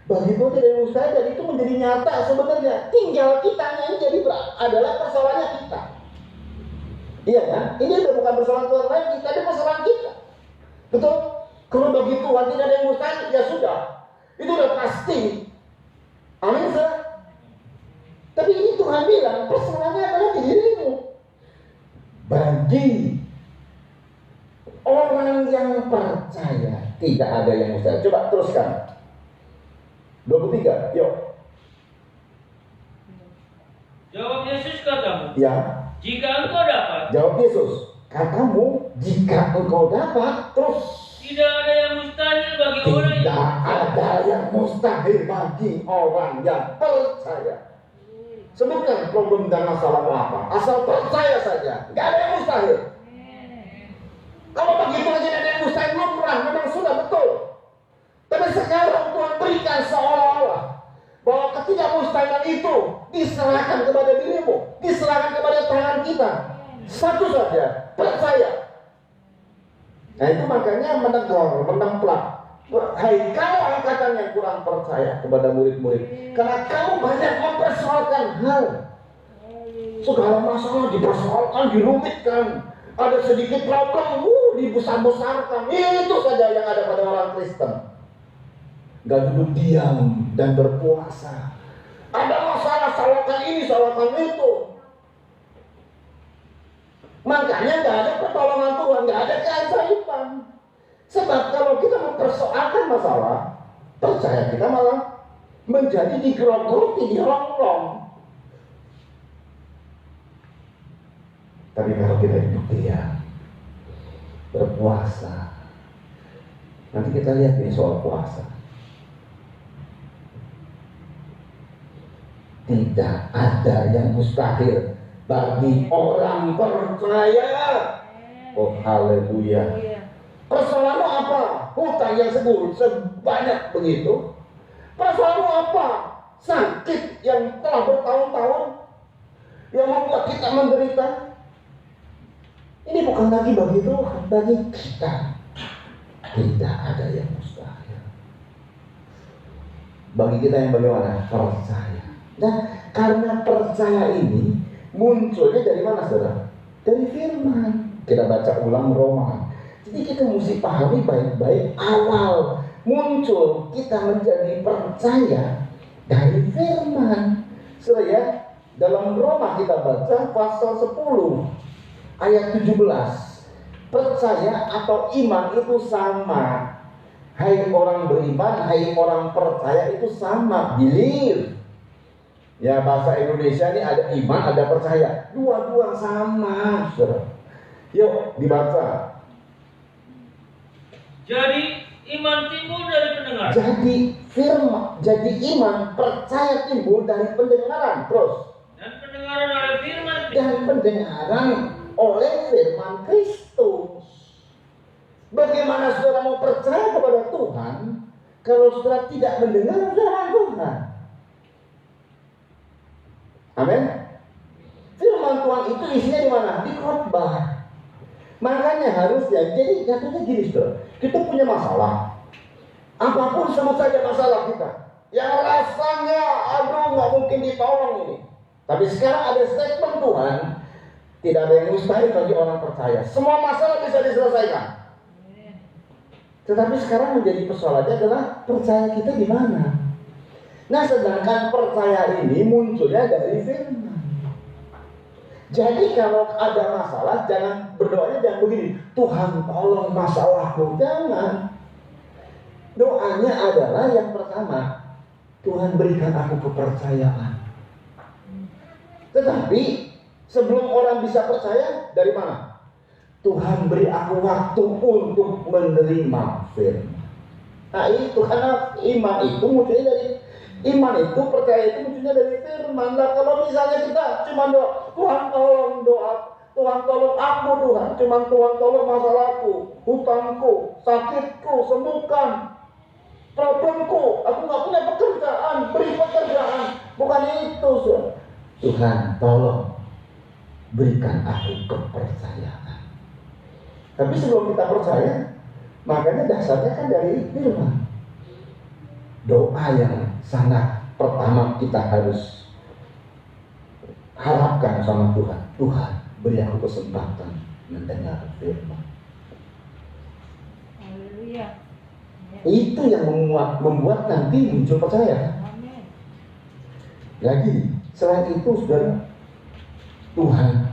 Bagi Tuhan tidak ada mustahil, dan itu menjadi nyata sebenarnya. Tinggal kitanya yang jadi adalah persoalannya kita. Iya kan? Ini udah bukan persoalan Tuhan lain, kita ada persoalan kita. Betul? Kalau bagi Tuhan tidak ada yang mustahil, ya sudah. Itu udah pasti. Amin, sir. Tapi ini Tuhan bilang, persoalannya adalah di dirimu. Bagi orang yang percaya, tidak ada yang mustahil. Coba teruskan. 23, yuk. Jawab Yesus katamu, Ya. jika engkau dapat, Jawab Yesus, katamu jika engkau dapat, terus tidak ada yang mustahil bagi orang tidak yang ada yang mustahil bagi orang yang percaya. Sebutkan problem dan masalahmu apa, asal percaya saja, nggak ada yang mustahil. Kalau begitu aja ada yang mustahil, lumrah, memang sudah betul. Tapi sekarang Tuhan berikan seolah-olah bahwa ketidakmustahilan itu diserahkan kepada dirimu, diserahkan kepada tangan kita. Satu saja, percaya. Nah itu makanya menegur, menempelak. Hai kau angkatan yang kurang percaya kepada murid-murid, karena kamu banyak mempersoalkan hal. Segala masalah dipersoalkan, dirumitkan. Ada sedikit problem, dibesar-besarkan. Itu saja yang ada pada orang Kristen. Gak duduk diam dan berpuasa. Ada masalah, salahkan ini, salahkan itu. Makanya gak ada pertolongan Tuhan, gak ada keajaiban. Sebab kalau kita mempersoalkan masalah, percaya kita malah menjadi digerogoti, dirongrong. Tapi kalau kita duduk diam, berpuasa, nanti kita lihat ini soal puasa. Tidak ada yang mustahil bagi orang percaya. Oh haleluya. Persoalanmu apa? Hutang yang sebanyak begitu. Persoalanmu apa? Sakit yang telah bertahun-tahun yang membuat kita menderita. Ini bukan lagi bagi Tuhan, bagi kita. Tidak ada yang mustahil. Bagi kita yang bagaimana? Percaya. Nah, karena percaya ini munculnya dari mana, saudara? Dari firman. Kita baca ulang Roma. Jadi kita mesti pahami baik-baik awal muncul kita menjadi percaya dari firman. Saudara ya, dalam Roma kita baca pasal 10 ayat 17. Percaya atau iman itu sama. Hai orang beriman, hai orang percaya itu sama. Believe. Ya bahasa Indonesia ini ada iman, ada percaya. Dua-dua sama, saudara. Yuk dibaca. jadi iman timbul dari pendengaran. Jadi firman, jadi iman, percaya timbul dari pendengaran. Terus. Dan pendengaran oleh firman Kristus. Dan pendengaran oleh firman Kristus. Bagaimana saudara mau percaya kepada Tuhan kalau saudara tidak mendengar firman Tuhan? Amin. Firman Tuhan itu isinya di mana? Di khotbah. Makanya harusnya, jadi katanya gini saudara, kita punya masalah. Apapun sama saja masalah kita. Yang rasanya, aduh nggak mungkin ditolong ini. Tapi sekarang ada statement Tuhan, tidak ada yang mustahil bagi orang percaya. Semua masalah bisa diselesaikan. Tetapi sekarang menjadi persoalannya adalah percaya kita di mana? Nah, sedangkan percaya ini munculnya dari firman. Jadi kalau ada masalah, jangan berdoanya jangan begini, Tuhan tolong masalahku, jangan. Doanya adalah yang pertama, Tuhan berikan aku kepercayaan. Tetapi sebelum orang bisa percaya, dari mana? Tuhan beri aku waktu untuk menerima firman. Nah itu karena iman itu munculnya dari iman itu, percaya itu munculnya dari firman. Nah kalau misalnya kita cuma doa, Tuhan tolong doa, Tuhan tolong aku Tuhan, cuma Tuhan tolong masalahku, hutangku, sakitku, sembuhkan, problemku, aku nggak punya pekerjaan, beri pekerjaan, bukan itu. Tuhan tolong berikan aku kepercayaan. Tapi sebelum kita percaya, makanya dasarnya kan dari firman. doa yang sangat pertama kita harus harapkan sama Tuhan. Tuhan, beri aku kesempatan mendengar firman. Haleluya. Itu yang membuat nanti muncul percaya. Amin. Lagi, selain itu saudara, Tuhan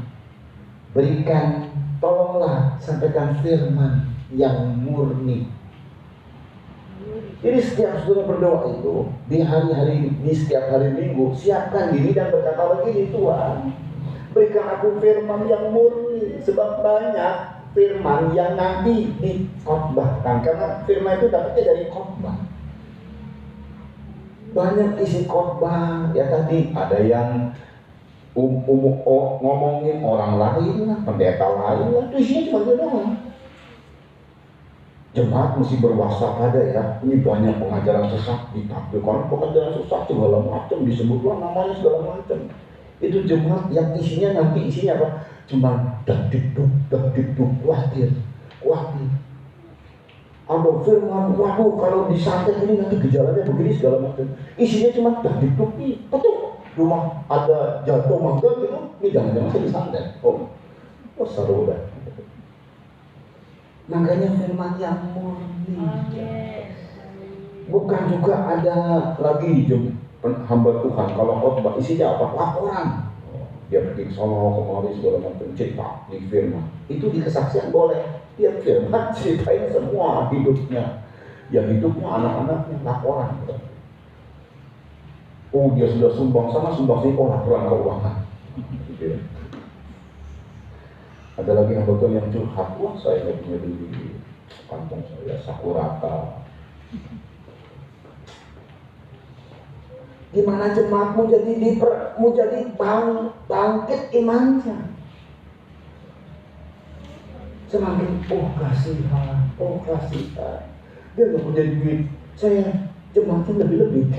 berikan, tolonglah sampaikan firman yang murni. Jadi setiap saudara berdoa itu di hari-hari, di setiap hari Minggu, siapkan diri dan berkata begini, Tuhan, berikan aku firman yang murni, sebab banyak firman yang nanti dikhotbahkan, karena firman itu dapatnya dari khotbah. Banyak isi khotbah, ya tadi ada yang ngomongin orang lain lah, pendeta lain lah, itu isinya cuma dia doang. Jemaat mesti berwaspada ya, ini banyak pengajaran sesat ditampilkan, pengajaran sesat segala macam, disebutlah namanya segala macam. Itu jemaat yang isinya nanti isinya apa? Cuma dak-dikduk, khawatir. Ada firman, waduh kalau disantet ini nanti gejalanya begini segala macam. Isinya cuma dak-dikduk, betul. Rumah ada jatuh mangga gitu, ini jangan-jangan saya disantet. Oh seru dah. Makanya firman yang murni. Bukan juga ada lagi hamba Tuhan kalau khotbah isinya apa? Laporan. Dia pergi sono kemari segala macam, cerita di firman. Itu di kesaksian boleh. Dia firman ceritain semua hidupnya. Ya hidupnya, anak-anaknya, laporan. Oh dia sudah sumbang sana, sumbang sini, oh laporan keuangan. Gitu. Ada lagi hamba Tuhan yang curhat, wah saya nggak punya duit, kantong saya sakurata. Gimana jemaatmu jadi bangkit imannya? Semakin kasihan. Dia nggak punya duit, saya jemaatnya lebih.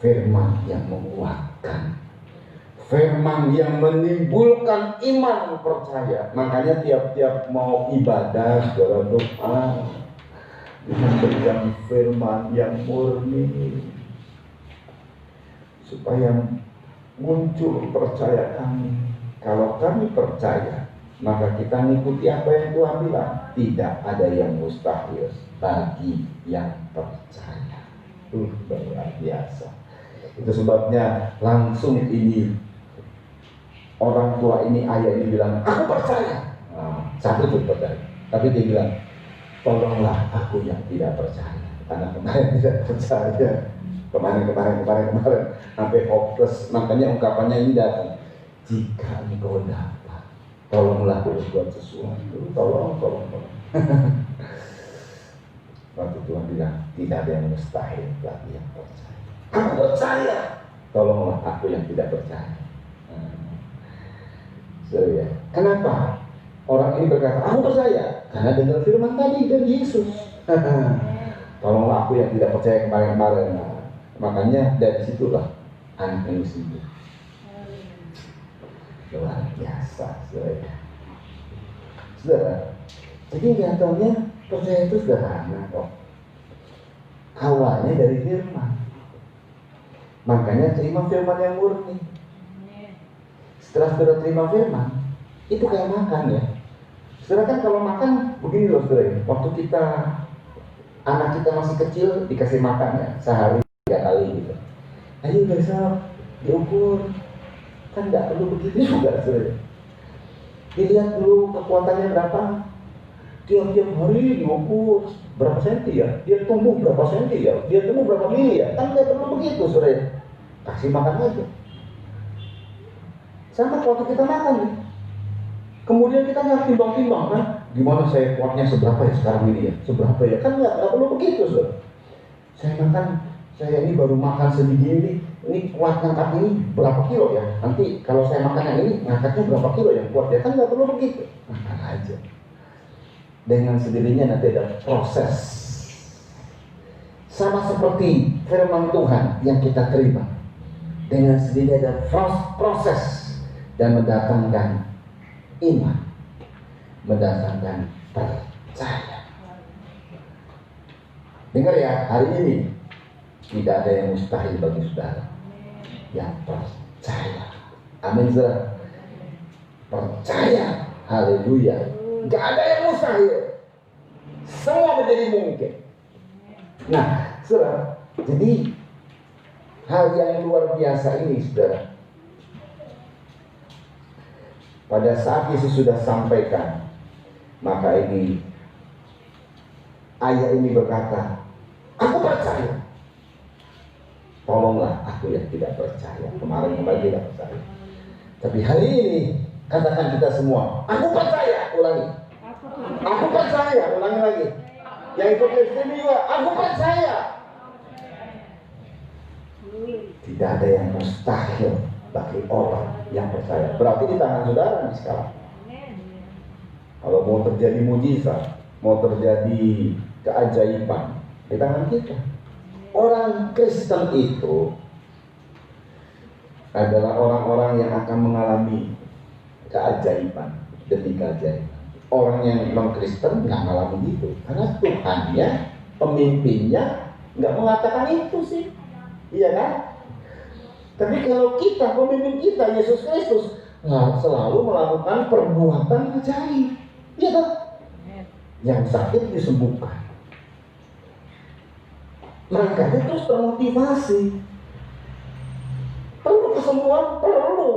Firman yang menguatkan, firman yang menimbulkan iman percaya. Makanya tiap-tiap mau ibadah, saudara doa dengan firman yang murni, supaya muncul percaya kami. Kalau kami percaya, maka kita mengikuti apa yang Tuhan bilang. Tidak ada yang mustahil bagi yang percaya. Luar biasa. Itu sebabnya langsung ini orang tua ini, ayah ini bilang, aku percaya. Satu pun percaya. Tapi dia bilang, tolonglah aku yang tidak percaya. Karena kemarin tidak percaya. Kemarin sampai hopeless. Makanya ungkapannya ini datang. Jika engkau dapat, tolonglah berbuat sesuatu. Tolong. Waktu Tuhan bilang, tidak ada yang mustahil bagi yang percaya. Aku percaya. Tolonglah aku yang tidak percaya. Ya. Kenapa orang ini berkata, aku percaya? Karena dengar firman tadi dari Yesus. Tolonglah aku yang tidak percaya kemarin-kemarin. Makanya dari situlah anak ini sembuh. Luar biasa, saudara. Jadi nyatanya percaya itu sederhana kok. Awalnya dari firman. Makanya terima firman yang murni. Setelah saudara terima firman, itu kayak makan ya. Saudara kan kalau makan begini loh saudara. Waktu anak kita masih kecil dikasih makan ya sehari 3 kali gitu. Ayo besok diukur, kan nggak perlu begitu juga saudara. Dilihat dulu kekuatannya berapa. Tiap-tiap hari diukur berapa senti ya, dia tumbuh berapa senti ya, dia tumbuh berapa mili ya. Kan nggak perlu begitu saudara. Kasih makan aja. Sama waktu kita makan nih. Kemudian kita nggak timbang-timbang kan, gimana saya kuatnya seberapa ya sekarang ini ya, seberapa ya, kan nggak perlu begitu saudara. Saya ini baru makan segini, ini kuat ngangkat ini berapa kilo ya, nanti kalau saya makan yang ini ngangkatnya berapa kilo yang kuat ya, kan nggak perlu begitu. Makan aja. Dengan sendirinya nanti ada proses. Sama seperti firman Tuhan yang kita terima. Dengan sendirinya ada proses dan mendatangkan iman, mendatangkan percaya. Dengar ya, hari ini tidak ada yang mustahil bagi saudara yang percaya. Amin, saudara. Percaya, haleluya. Gak ada yang mustahil. Semua menjadi mungkin. Nah, saudara, jadi hal yang luar biasa ini, saudara. Pada saat Yesus sudah sampaikan, maka ini ayah ini berkata, aku percaya. Tolonglah aku yang tidak percaya. Kemarin tidak percaya. Tapi hari ini katakan kita semua, aku percaya. Ulangi. Aku percaya. Ulangi lagi. Yang ikut Kristen juga, aku percaya. Tidak ada yang mustahil bagi orang yang percaya. Berarti di tangan saudara nih sekarang. Kalau mau terjadi mujizat, mau terjadi keajaiban, di tangan kita. Orang Kristen itu adalah orang-orang yang akan mengalami keajaiban demi keajaiban. Orang yang non-Kristen nggak mengalami itu, karena Tuhannya, pemimpinnya nggak mengatakan itu sih, iya kan? Tapi kalau kita, pemimpin kita Yesus Kristus, selalu melakukan perbuatan ajaib, iya kan? Yang sakit disembuhkan. Makanya terus termotivasi. Perlu kesembuhan, perlu.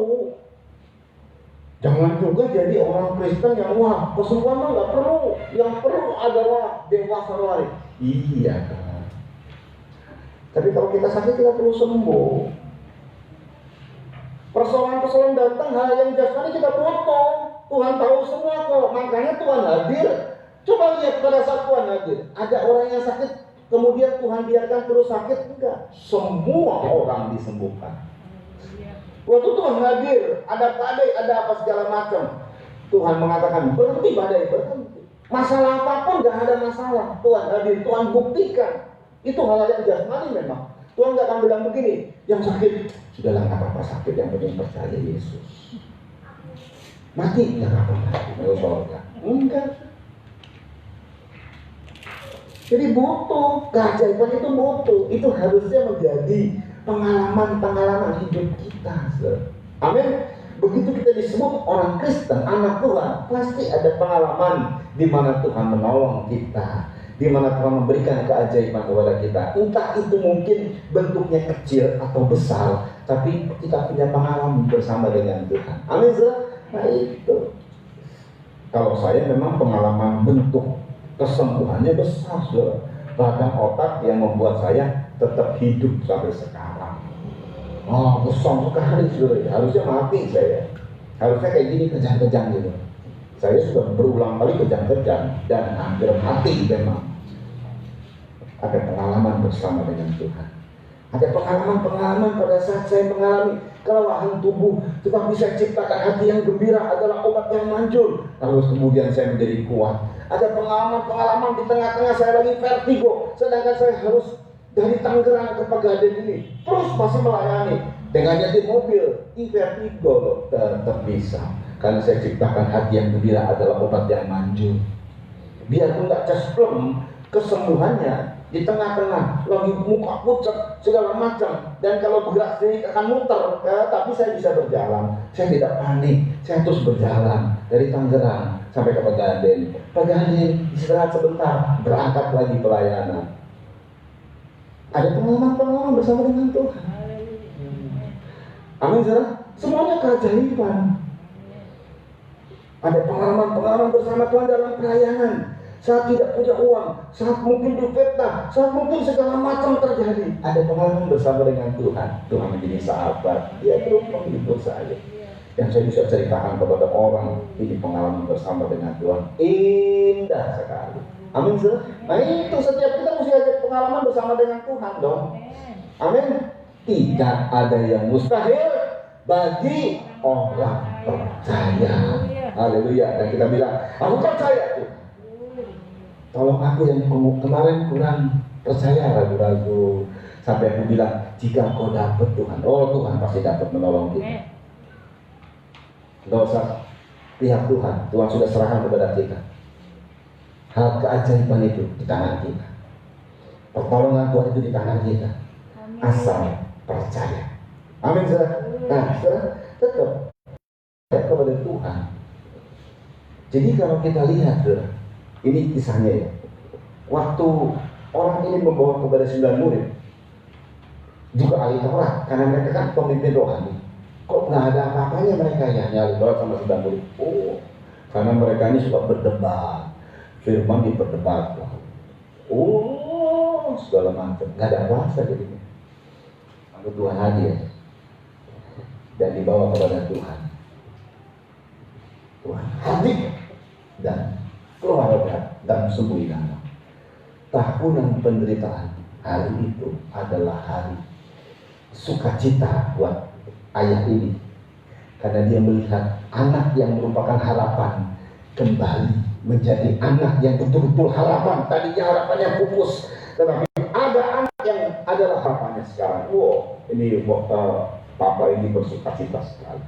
Jangan juga jadi orang Kristen yang wah kesembuhan mah nggak perlu. Yang perlu adalah dewasa lari. Iya kan. Tapi kalau kita sakit kita perlu sembuh. Persoalan-persoalan datang hal yang jasmani kita potong. Tuhan tahu semua kok. Makanya Tuhan hadir. Coba lihat pada saat Tuhan hadir. Ada orang yang sakit, kemudian Tuhan biarkan terus sakit? Enggak. Semua orang disembuhkan. Waktu Tuhan hadir, ada badai, ada apa segala macam. Tuhan mengatakan, berhenti badai, berhenti. Masalah apapun gak ada masalah. Tuhan hadir, Tuhan buktikan. Itu hal yang jasmani memang. Tuhan gak akan bilang begini, yang sakit, sudahlah gak apa-apa sakit, yang penting percaya Yesus. Mati, gak apa-apa. Enggak. Jadi butuh, keajaiban itu butuh. Itu harusnya menjadi pengalaman-pengalaman hidup kita. Amin. Begitu kita disebut orang Kristen, anak Tuhan, pasti ada pengalaman di mana Tuhan menolong kita, di mana Tuhan memberikan keajaiban kepada kita. Entah itu mungkin bentuknya kecil atau besar, tapi kita punya pengalaman bersama dengan Tuhan. Amin. Nah itu. Kalau saya memang pengalaman bentuk kesembuhannya besar, saudara. Bahkan otak yang membuat saya tetap hidup sampai sekarang. Oh, besar sekali, saudara. Harusnya mati saya. Harusnya kayak gini, kejang-kejang gitu. Saya sudah berulang kali kejang-kejang dan hampir mati memang. Ada pengalaman bersama dengan Tuhan. Ada pengalaman-pengalaman pada saat saya mengalami kelelahan tubuh, tetapi saya ciptakan hati yang gembira adalah obat yang manjur. Lalu kemudian saya menjadi kuat. Ada pengalaman-pengalaman di tengah-tengah saya lagi vertigo, sedangkan saya harus dari Tangerang ke Pegadaian ini terus masih melayani dengan nyetir mobil. Ini vertigo loh, tetap bisa. Karena saya ciptakan hati yang gembira adalah obat yang manjur. Biarpun nggak cesplem, kesembuhannya di tengah-tengah lagi muka pucat segala macam, dan kalau bergerak sedikit akan muter, tapi saya bisa berjalan. Saya tidak panik, saya terus berjalan dari Tangerang sampai ke Pegadaian. Istirahat sebentar, berangkat lagi pelayanan. Ada pengalaman-pengalaman bersama dengan Tuhan. Amin, saudara. Semuanya keajaiban. Ada pengalaman-pengalaman bersama Tuhan dalam pelayanan. Saat tidak punya uang, saat mungkin difitnah, saat mungkin segala macam terjadi, ada pengalaman bersama dengan Tuhan. Tuhan menjadi sahabat, Dia terus menghibur saya. Yang saya bisa ceritakan kepada orang, ini pengalaman bersama dengan Tuhan indah sekali. Amin, saudara. Nah itu, setiap kita mesti ada pengalaman bersama dengan Tuhan dong. Amin. Tidak ada yang mustahil bagi orang percaya. Haleluya. Dan kita bilang, aku percaya tuh. Tolong aku yang kemarin kurang percaya, ragu-ragu, sampai aku bilang, jika kau dapat Tuhan, oh Tuhan pasti dapat menolong kita. Gak usah pihak Tuhan, Tuhan sudah serahkan kepada kita. Hal keajaiban itu di tangan kita. Pertolongan Tuhan itu di tangan kita, asal percaya. Amin, saudara. Nah, saudara, tetap percaya kepada Tuhan. Jadi kalau kita lihat, saudara, ini kisahnya ya. Waktu orang ini membawa kepada 9 murid, juga ahli Taurat, karena mereka kan pemimpin rohani. Kok nggak ada apa-apanya mereka ya, ahli Taurat sama 9 murid? Oh, karena mereka ini suka berdebat, firman diperdebatkan. Oh, segala macam, nggak ada kuasa jadinya. Lalu Tuhan hadir dan dibawa kepada Tuhan. Tuhan hadir dan keluar dan sembuh hilang. Tahunan penderitaan hari itu adalah hari sukacita buat ayah ini, karena dia melihat anak yang merupakan harapan kembali menjadi anak yang betul-betul harapan. Tadinya harapannya pupus, tetapi ada anak yang adalah harapannya sekarang. Wow, ini papa ini bersukacita sekali.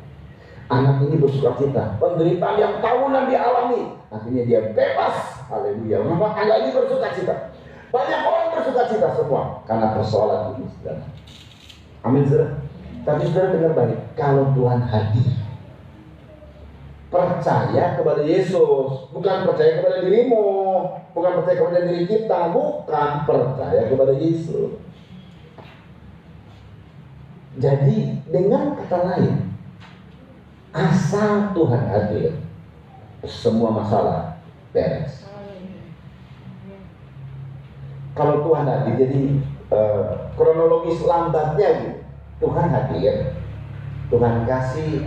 Anak ini bersukacita. Penderitaan yang tahunan dialami, akhirnya dia bebas. Haleluya. Maka anak ini bersukacita. Banyak orang bersukacita semua karena persoalan ini, saudara. Amin, saudara. Tapi saudara dengar baik, kalau Tuhan hadir, percaya kepada Yesus, bukan percaya kepada dirimu, bukan percaya kepada diri kita, bukan percaya kepada Yesus. Jadi dengan kata lain, asal Tuhan hadir, semua masalah beres. Kalau Tuhan hadir, jadi kronologis lambatnya gitu. Tuhan hadir, Tuhan kasih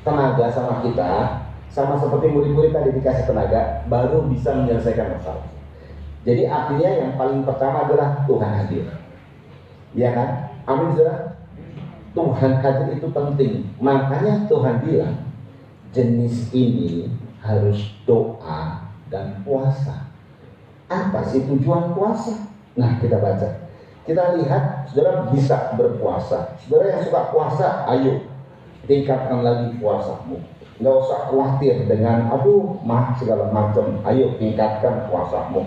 tenaga sama kita, sama seperti murid-murid tadi dikasih tenaga, baru bisa menyelesaikan masalah. Jadi artinya yang paling pertama adalah Tuhan hadir, ya kan? Amin, saudara. Tuhan hadir itu penting. Makanya Tuhan bilang jenis ini harus doa dan puasa. Apa sih tujuan puasa? Nah, kita baca. Kita lihat, saudara bisa berpuasa. Saudara yang suka puasa, ayo tingkatkan lagi puasamu. Nggak usah khawatir dengan segala macam. Ayo tingkatkan puasamu.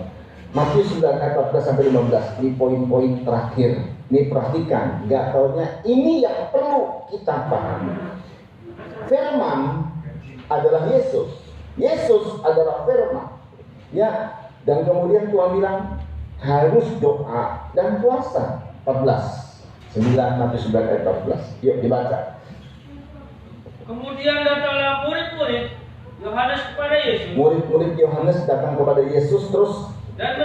Matius 9 ayat 14 sampai 15. Ini poin-poin terakhir. Ini perhatikan, nggak taunya ini yang perlu kita pahami. Firman adalah Yesus. Yesus adalah firman. Ya, dan kemudian Tuhan bilang harus doa dan puasa. 14. Matius 9 ayat 14. Yuk dibaca. Kemudian datanglah murid-murid Yohanes kepada Yesus. Murid-murid Yohanes datang kepada Yesus terus dan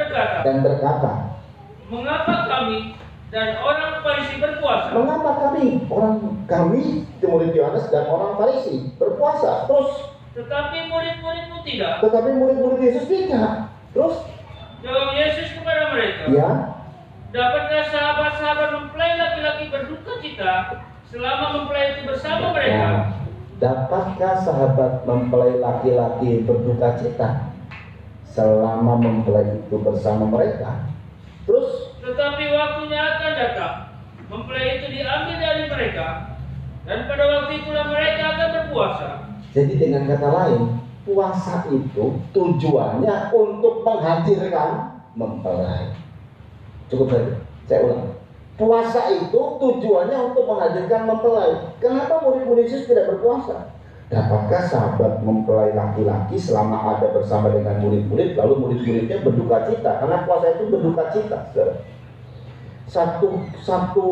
berkata, mengapa kami dan orang Farisi berpuasa? Mengapa kami, murid Yohanes dan orang Farisi berpuasa terus? Tetapi murid-muridmu tidak. Tetapi murid-murid Yesus tidak. Terus? Jawab Yesus kepada mereka. Ya. Dapatkah sahabat-sahabat mempelai laki-laki berduka cita selama mempelai itu bersama mereka? Ya. Dapatkah sahabat mempelai laki-laki berduka cita selama mempelai itu bersama mereka? Terus? Tetapi waktunya akan datang, mempelai itu diambil dari mereka, dan pada waktu itulah mereka akan berpuasa. Jadi dengan kata lain, puasa itu tujuannya untuk menghadirkan mempelai. Cukup saja, saya ulang. Puasa itu tujuannya untuk menghadirkan mempelai. Kenapa murid-murid Yesus tidak berpuasa? Dapatkah sahabat mempelai laki-laki selama ada bersama dengan murid-murid, lalu murid-muridnya berduka cita? Karena puasa itu berduka cita, saudara. Satu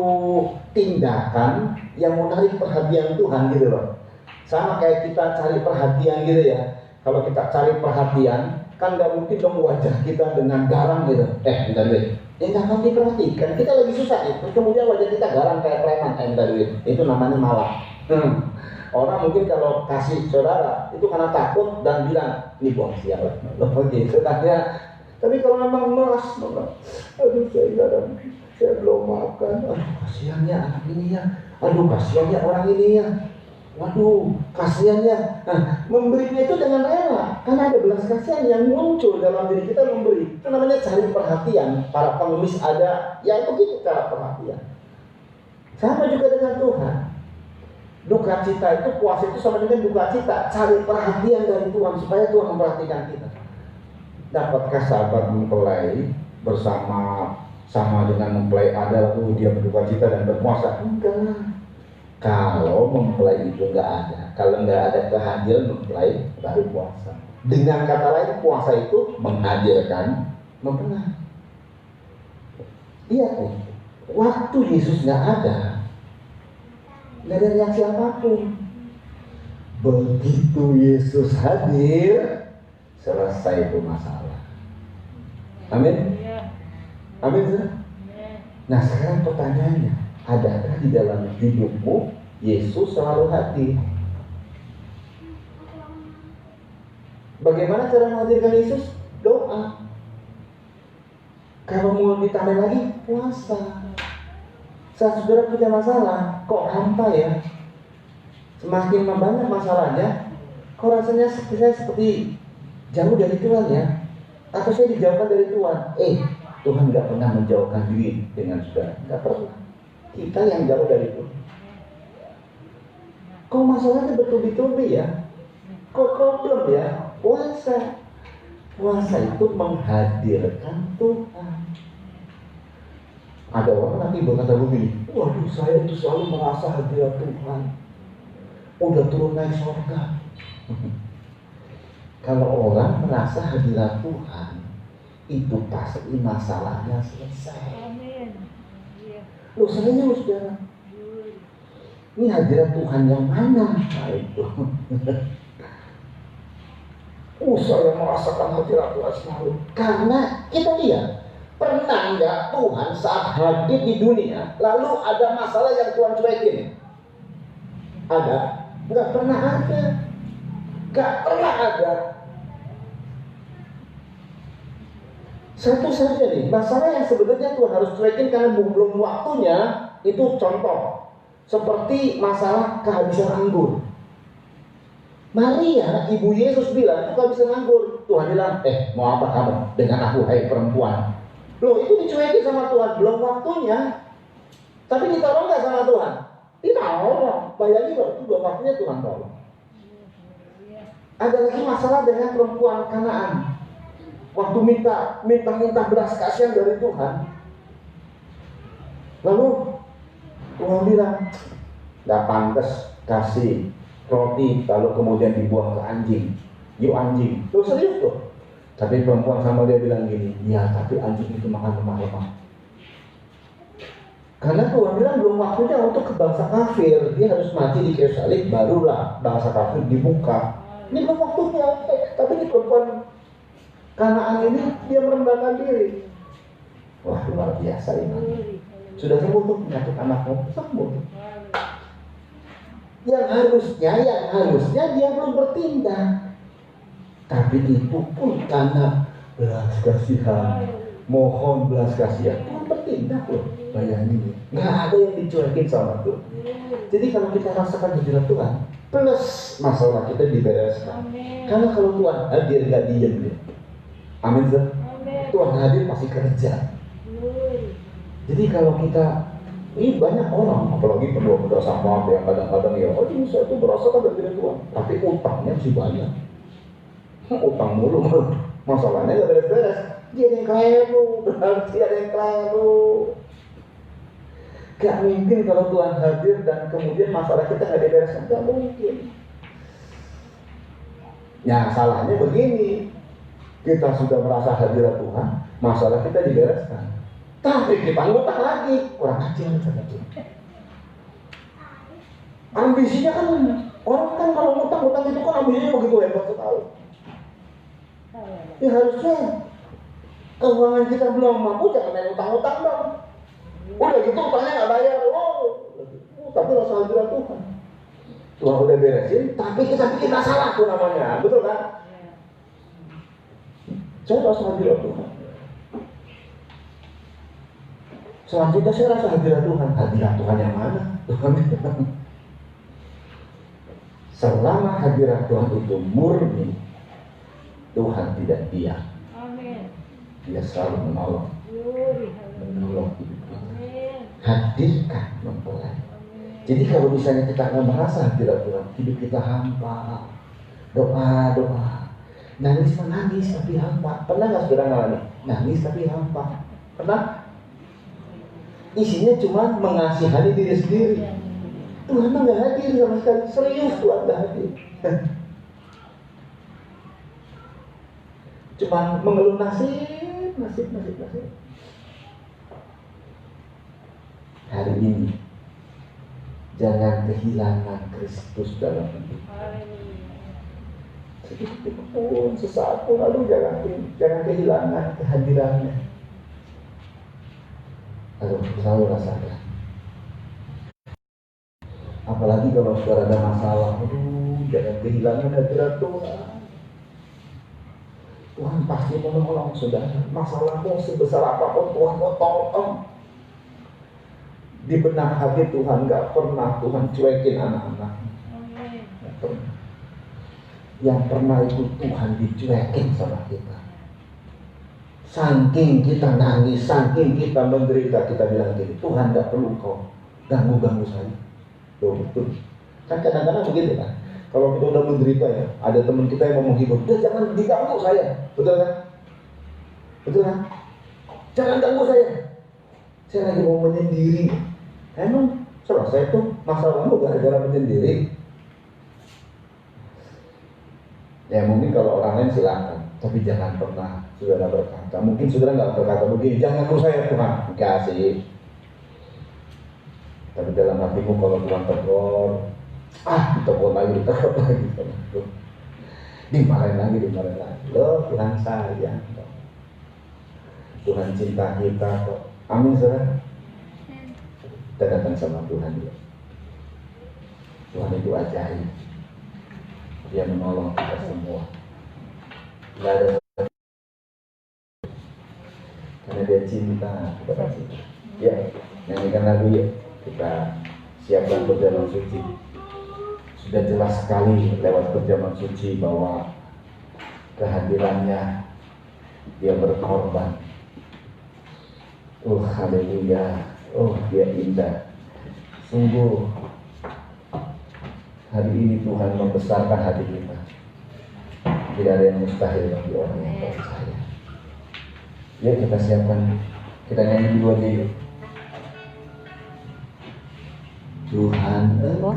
tindakan yang menarik perhatian Tuhan gitu loh. Sama kayak kita cari perhatian gitu ya. Kalau kita cari perhatian, kan gak mungkin dong wajah kita dengan garang gitu. Minta duit. Gak akan diperhatikan. Kita lagi susah ya. Kemudian wajah kita garang kayak preman. Minta duit. Itu namanya malah. Orang mungkin kalau kasih saudara itu karena takut dan bilang, ini buang sial lah. Gitu. Tapi kalau memang melas, aduh saya belum makan. Aduh kasihannya anak ini ya. Aduh kasihannya orang ini ya. Waduh, kasihannya. Nah, memberinya itu dengan rela, karena ada belas kasihan yang muncul dalam diri kita memberi. Itu namanya cari perhatian. Para pengemis ada, ya begitu cara perhatian. Sama juga dengan Tuhan. Duka cita itu, puasa itu sama dengan duka cita. Cari perhatian dari Tuhan supaya Tuhan memperhatikan kita. Dapatkah sahabat mempelai bersama sama dengan mempelai ada lalu dia berduka cita dan berpuasa. Enggak. Kalau mempelai itu nggak ada, kalau nggak ada kehadiran mempelai, baru puasa. Dengan kata lain, puasa itu menghadirkan mempelai. Iya nih, waktu Yesus nggak ada reaksi apapun. Begitu Yesus hadir, selesai itu masalah. Amin. Amin. Nah sekarang pertanyaannya, adakah di dalam hidupmu Yesus selalu hadir? Bagaimana cara menghadirkan Yesus? Doa. Kalau mau ditambah lagi, puasa. Saat saudara punya masalah, kok hampa ya? Semakin banyak masalahnya, kok rasanya saya seperti jauh dari Tuhan ya? Atau saya dijauhkan dari Tuhan? Tuhan nggak pernah menjauhkan diri dengan saudara, nggak pernah. Kita yang jauh dari Tuhan. Kok masalahnya bertubi-tubi ya? Kok problem ya? Puasa. Puasa itu menghadirkan Tuhan. Ada orang nanti berkata begini, waduh saya itu selalu merasa hadirat Tuhan, udah turun naik surga. Kalau orang merasa hadirat Tuhan, itu pasti masalahnya selesai. Loh serius saudara, ini hadirat Tuhan yang mana? Nah itu. Saya merasakan hadirat Tuhan selalu. Karena kita lihat, pernah nggak Tuhan saat hadir di dunia, lalu ada masalah yang Tuhan cuekin? Ada? Nggak pernah ada. Nggak pernah ada. Satu saja nih, masalah yang sebenarnya Tuhan harus cuekin karena belum waktunya, itu contoh. Seperti masalah kehabisan anggur. Maria, ibu Yesus bilang, kehabisan anggur. Tuhan bilang, mau apa kamu dengan aku, hai perempuan? Loh, itu dicuekin sama Tuhan, belum waktunya. Tapi ditolong nggak sama Tuhan? Ditolong. Bayangin loh, itu belum waktunya Tuhan tolong. Ada lagi masalah dengan perempuan Kanaan. Waktu minta belas kasihan dari Tuhan. Lalu Tuhan bilang, nggak pantas kasih roti lalu kemudian dibuang ke anjing. Yuk anjing. Tuh serius tuh. Tapi perempuan sama dia bilang gini, ya tapi anjing itu makan lemah-lemah. Karena Tuhan bilang belum waktunya untuk ke bangsa kafir. Dia harus mati di kayu salib, barulah bangsa kafir dibuka. Ini belum waktunya. Tapi ini perempuan Kanaan ini dia merendahkan diri. Wah luar biasa ini. Sudah sembuh tuh penyakit anakmu, sembuh. Yang harusnya dia belum bertindak. Tapi itu pun karena belas kasihan, mohon belas kasihan, Tuhan bertindak loh. Bayangin, nggak ada yang dicuekin sama Tuhan. Jadi kalau kita rasakan hadirat Tuhan, plus masalah kita dibereskan. Karena kalau Tuhan hadir nggak diam dia. Amin. Tuhan hadir pasti kerja. Jadi kalau kita, ini banyak orang, apalagi pendua-pendua sama yang kadang-kadang ya, ini saya tuh merasakan hadirat Tuhan, tapi utangnya masih banyak. Utang mulu, masalahnya gak beres-beres. Dia ada yang keliru, berarti ada yang keliru. Gak mungkin kalau Tuhan hadir dan kemudian masalah kita gak dibereskan, gak mungkin. Ya salahnya begini, kita sudah merasa hadirat Tuhan, masalah kita dibereskan, tapi kita ngutang lagi, kurang ajar sama Tuhan. Ambisinya kan, orang kan kalau ngutang itu kan ambisinya begitu hebat sekali. Ya harusnya keuangan kita belum mampu, jangan main utang-utang dong. Udah gitu utangnya nggak bayar, tapi rasa hadirat Tuhan. Tuhan udah beresin, tapi kita bikin masalah tuh namanya, betul kan? Saya rasa hadirat Tuhan. Selanjutnya saya rasa hadirat Tuhan. Hadirat Tuhan yang mana? Tuhan bilang, selama hadirat Tuhan itu murni, Tuhan tidak diam. Dia selalu menolong hidup kita. Hadirkan mempelai. Jadi kalau misalnya kita nggak merasa hadirat Tuhan, hidup kita hampa, doa, nangis menangis tapi hampa. Pernah nggak saudara ngalami? Nangis tapi hampa. Pernah? isinya cuma mengasihani diri sendiri. Tuhan mah nggak hadir sama sekali, serius Tuhan nggak hadir. Cuma mengeluh nasib. Hari ini jangan kehilangan Kristus dalam hidup. Sedikit pun, sesaat pun, lalu jangan kehilangan kehadirannya. Lalu selalu rasakan. Apalagi kalau sudah ada masalah, jangan kehilangan hadirat Tuhan. Tuhan pasti menolong saudara. Masalahmu sebesar apapun Tuhan mau tolong. Di benak hati Tuhan gak pernah Tuhan cuekin anak-anak. Gak pernah. Yang pernah itu Tuhan dicuekin sama kita. Saking kita nangis, saking kita menderita, kita bilang gini, Tuhan gak perlu kau ganggu-ganggu saya. Loh betul. Kan kadang-kadang begitu kan. Kalau kita udah menderita ya, ada teman kita yang mau menghibur, udah jangan diganggu saya. Betul kan? Betul kan? Jangan ganggu saya. Saya lagi mau menyendiri. Emang selesai tuh masalahmu gara-gara menyendiri. Ya mungkin kalau orang lain silakan, tapi jangan pernah saudara berkata. Mungkin saudara nggak berkata begini, jangan ganggu saya Tuhan. Kasih. Tapi dalam hatimu kalau Tuhan tegur, ditegur lagi. Dimarahin lagi. Loh Tuhan sayang kok. Tuhan cinta kita kok. Amin saudara. Kita datang sama Tuhan ya. Tuhan itu ajaib. Dia menolong kita semua. Tidak ada karena dia cinta kepada kita. Ya, nyanyikan lagu ya. Kita siapkan perjamuan suci. Sudah jelas sekali lewat perjamuan suci bahwa kehadirannya dia berkorban. Oh haleluya. Oh dia indah. Sungguh hari ini Tuhan membesarkan hati kita. Tidak ada yang mustahil bagi orang yang percaya. Ya kita siapkan. Kita nyanyi dua dulu. Tuhan Engkau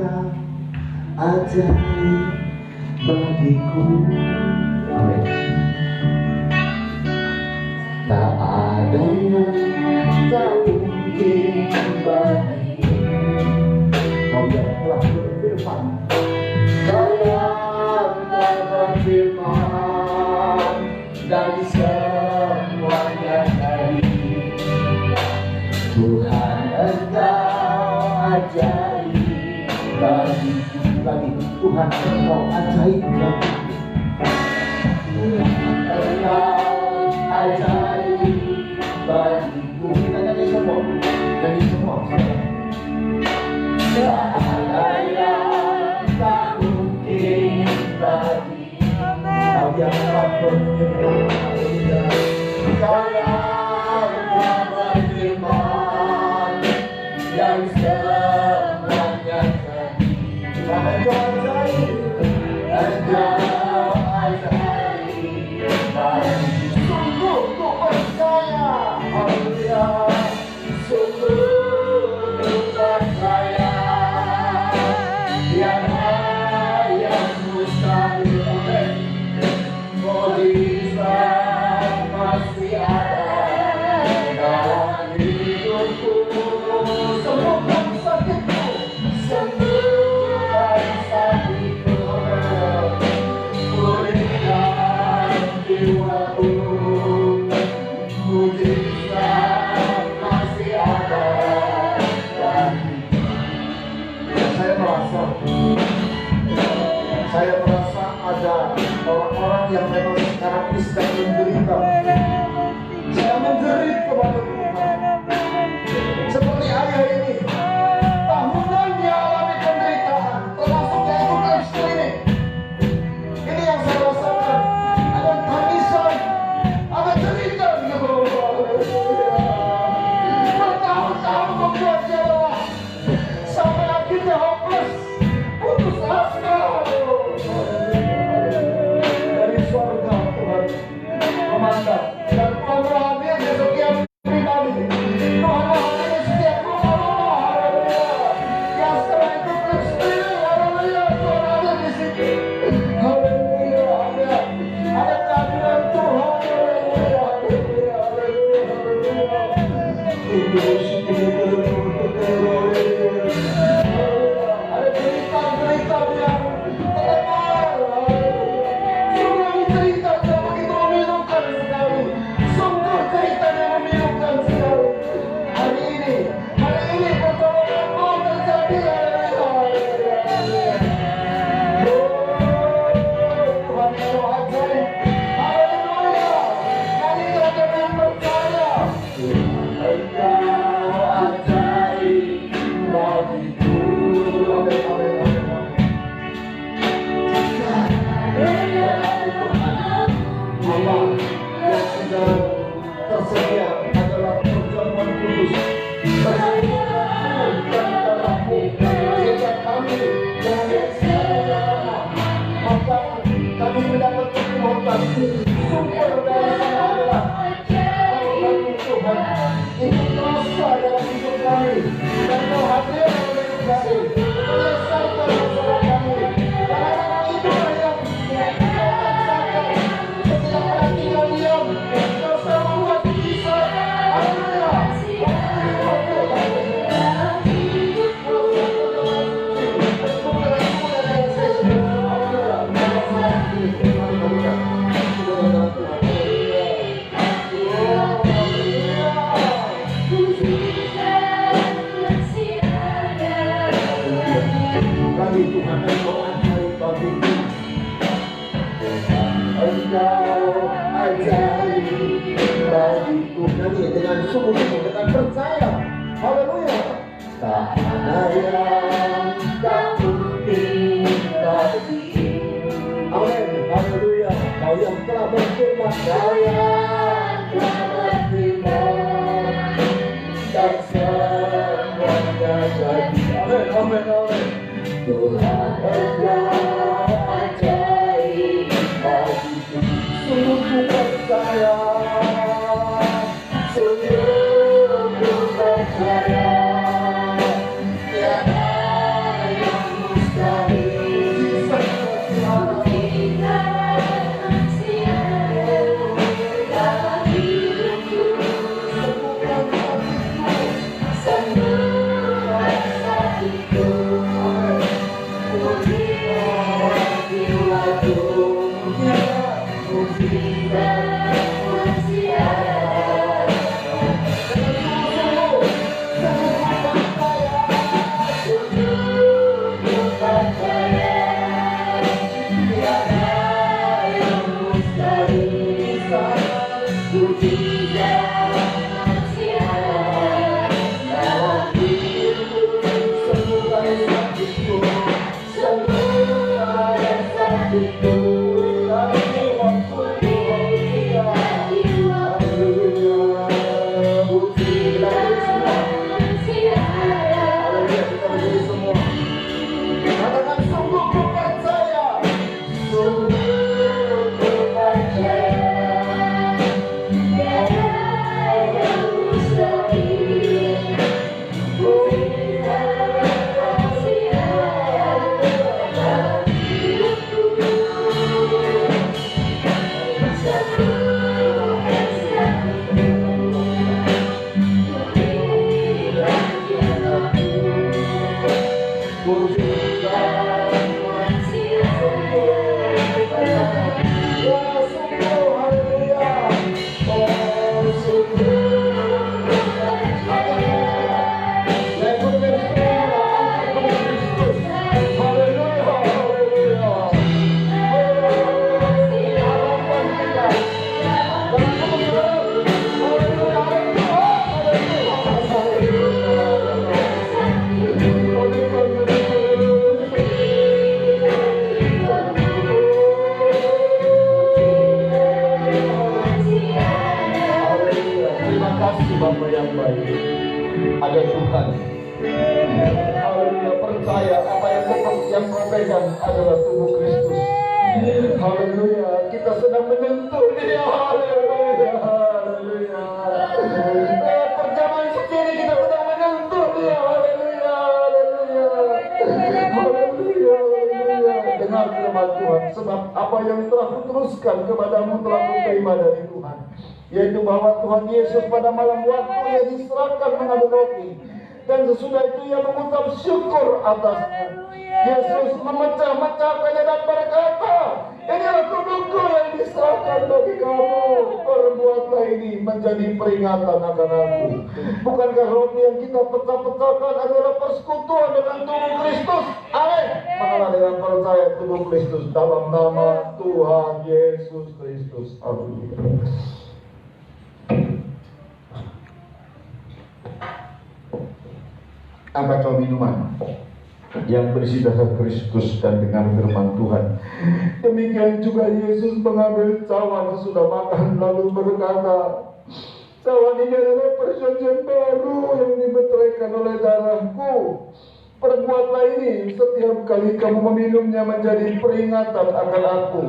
ajaib bagiku. Amin. Tak ada yang tak mungkin bagiku. Kau yang telah berfirman, Kau yang telah berfirman dari semuanya tadi. Tuhan Engkau ajaib bagiku. Lagi Tuhan Engkau ajaib bagiku. Tuhan Engkau ajaib bagiku. Kita nyanyi semua. Tak ada yang tak mungkin bagi Kau yang telah berfirman. Kau yang telah berfirman dari semuanya tadi. Tuhan Engkau ajaib. Engkau ajaib bagiku. Sungguh ku percaya. Haleluya. Sungguh ku percaya. Yang mustahil mujizat masih ada dalam hidupku. Sembuhkan sakitku, sembuhkan sakitku, pulihkan jiwaku. Mujizat masih ada dalam hidupku. Saya merasa ada orang-orang yang memang sekarang ini sedang menderita. Saya menjerit kepada Tuhan. Seperti ayah ini, tahunan dia alami penderitaan, termasuk yaitu Kristen ini. Ini yang saya rasakan. Ada tangisan, ada cerita di bawah. Bertahun-tahun membuat dia lelah, sampai akhirnya hopeless, putus asa. Dari surga Tuhan Ada cerita-cerita yang terkenal. Sungguh cerita yang begitu memilukan sekali. Sungguh cerita yang memilukan sekali. Hari ini pertolonganmu terjadi. Tuhan yang ajaib. Haleluya. Marilah dengan percaya. Engkau ajaib bagiku. Allah yang sedang tersedia adalah perjamuan kudus. Sejak kami maka kami mendapat kekuatan. Sumber dari sana adalah kekuatan Tuhan. Itu terasa dalam hidup kami. Dan Kau hadir dalam hidup kami. Menyelesaikan masalah kami. Karena itulah yang setiap orang tinggal diam. Kau selalu membuat bisa. Haleluya. Bagi Tuhan engkau ajaib bagiku. Engkau ajaib bagiku. Nyanyi dengan sungguh-sungguh, dengan percaya. Haleluya. Tak ada yang tak mungkin bagiku. Amin. Haleluya. Kau yang telah berfirman, Kau yang telah berfirman, dan semuanya jadi. Amin. Amin. Amin. Tuhan engkau ajaib bagiku. Sungguh ku percaya, sungguh ku percaya, tiada yang mustahil. Dalam hidupku, semua sakitku. Bapa yang baik, ada Tuhan. Haleluya, percaya apa yang kau pegang adalah tubuh Kristus. Haleluya, kita sedang menyentuh Dia. Haleluya, haleluya. Lewat perjamuan sendiri kita sedang menyentuh Dia. Haleluya, haleluya. Haleluya, haleluya. Dengar firman Tuhan, sebab apa yang telah kuteruskan kepadamu telah kuterima dari Tuhan. yaitu bahwa Tuhan Yesus pada malam waktu ia diserahkan mengambil roti, dan sesudah itu ia mengucap syukur atasnya. Yesus memecah-mecahkannya dan berkata, inilah tubuhku yang diserahkan bagi kamu, perbuatlah ini menjadi peringatan akan aku. Bukankah roti yang kita pecah-pecahkan adalah persekutuan dengan tubuh Kristus? Amin. Maka dengan percaya tubuh Kristus dalam nama Tuhan Yesus Kristus. Amin. Angkat cawan minuman yang berisi darah Kristus dan dengan firman Tuhan. Demikian juga Yesus mengambil cawan sesudah makan lalu berkata, cawan ini adalah perjanjian baru yang dimeteraikan oleh darahku. Perbuatlah ini setiap kali kamu meminumnya menjadi peringatan akan aku.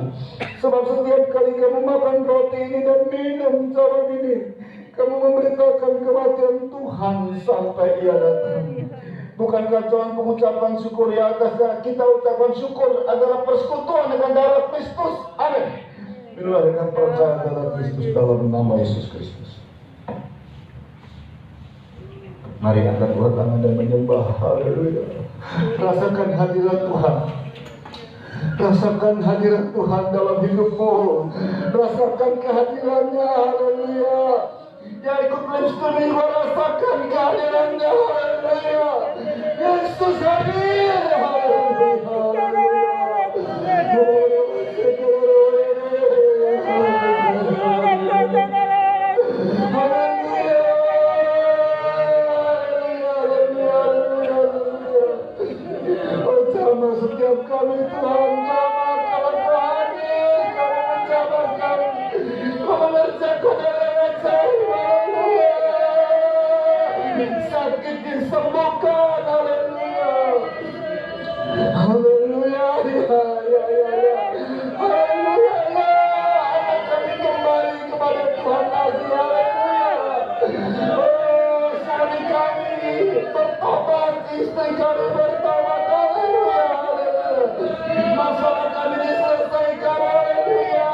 Sebab setiap kali kamu makan roti ini dan minum cawan ini, kamu memberitakan kematian Tuhan sampai ia datang. Bukankah cawan pengucapan syukur yang atasnya kita ucapkan syukur adalah persekutuan dengan darah Kristus? Amin. Minumlah dengan percaya darah Kristus dalam nama Yesus Kristus. Mari angkat dua tangan dan menyembah. Haleluya. Rasakan hadirat Tuhan. Rasakan hadirat Tuhan dalam hidupmu. Rasakan kehadirannya. Haleluya. Ya ikut live streaming, rasakan kehadirannya. Haleluya. Yesus hadir. Setiap kali Tuhan jamah, kalau Kau hadir, Kau menjamahkan, Kau mengerjakan sakit disembuhkan. Haleluya. Haleluya. Ya. Haleluya. Anak kami kembali kepada Tuhan lagi. Haleluya. Oh, suami kami bertobat, istri kami bertobat. Haleluya. Masalah kami diselesaikan. Haleluya.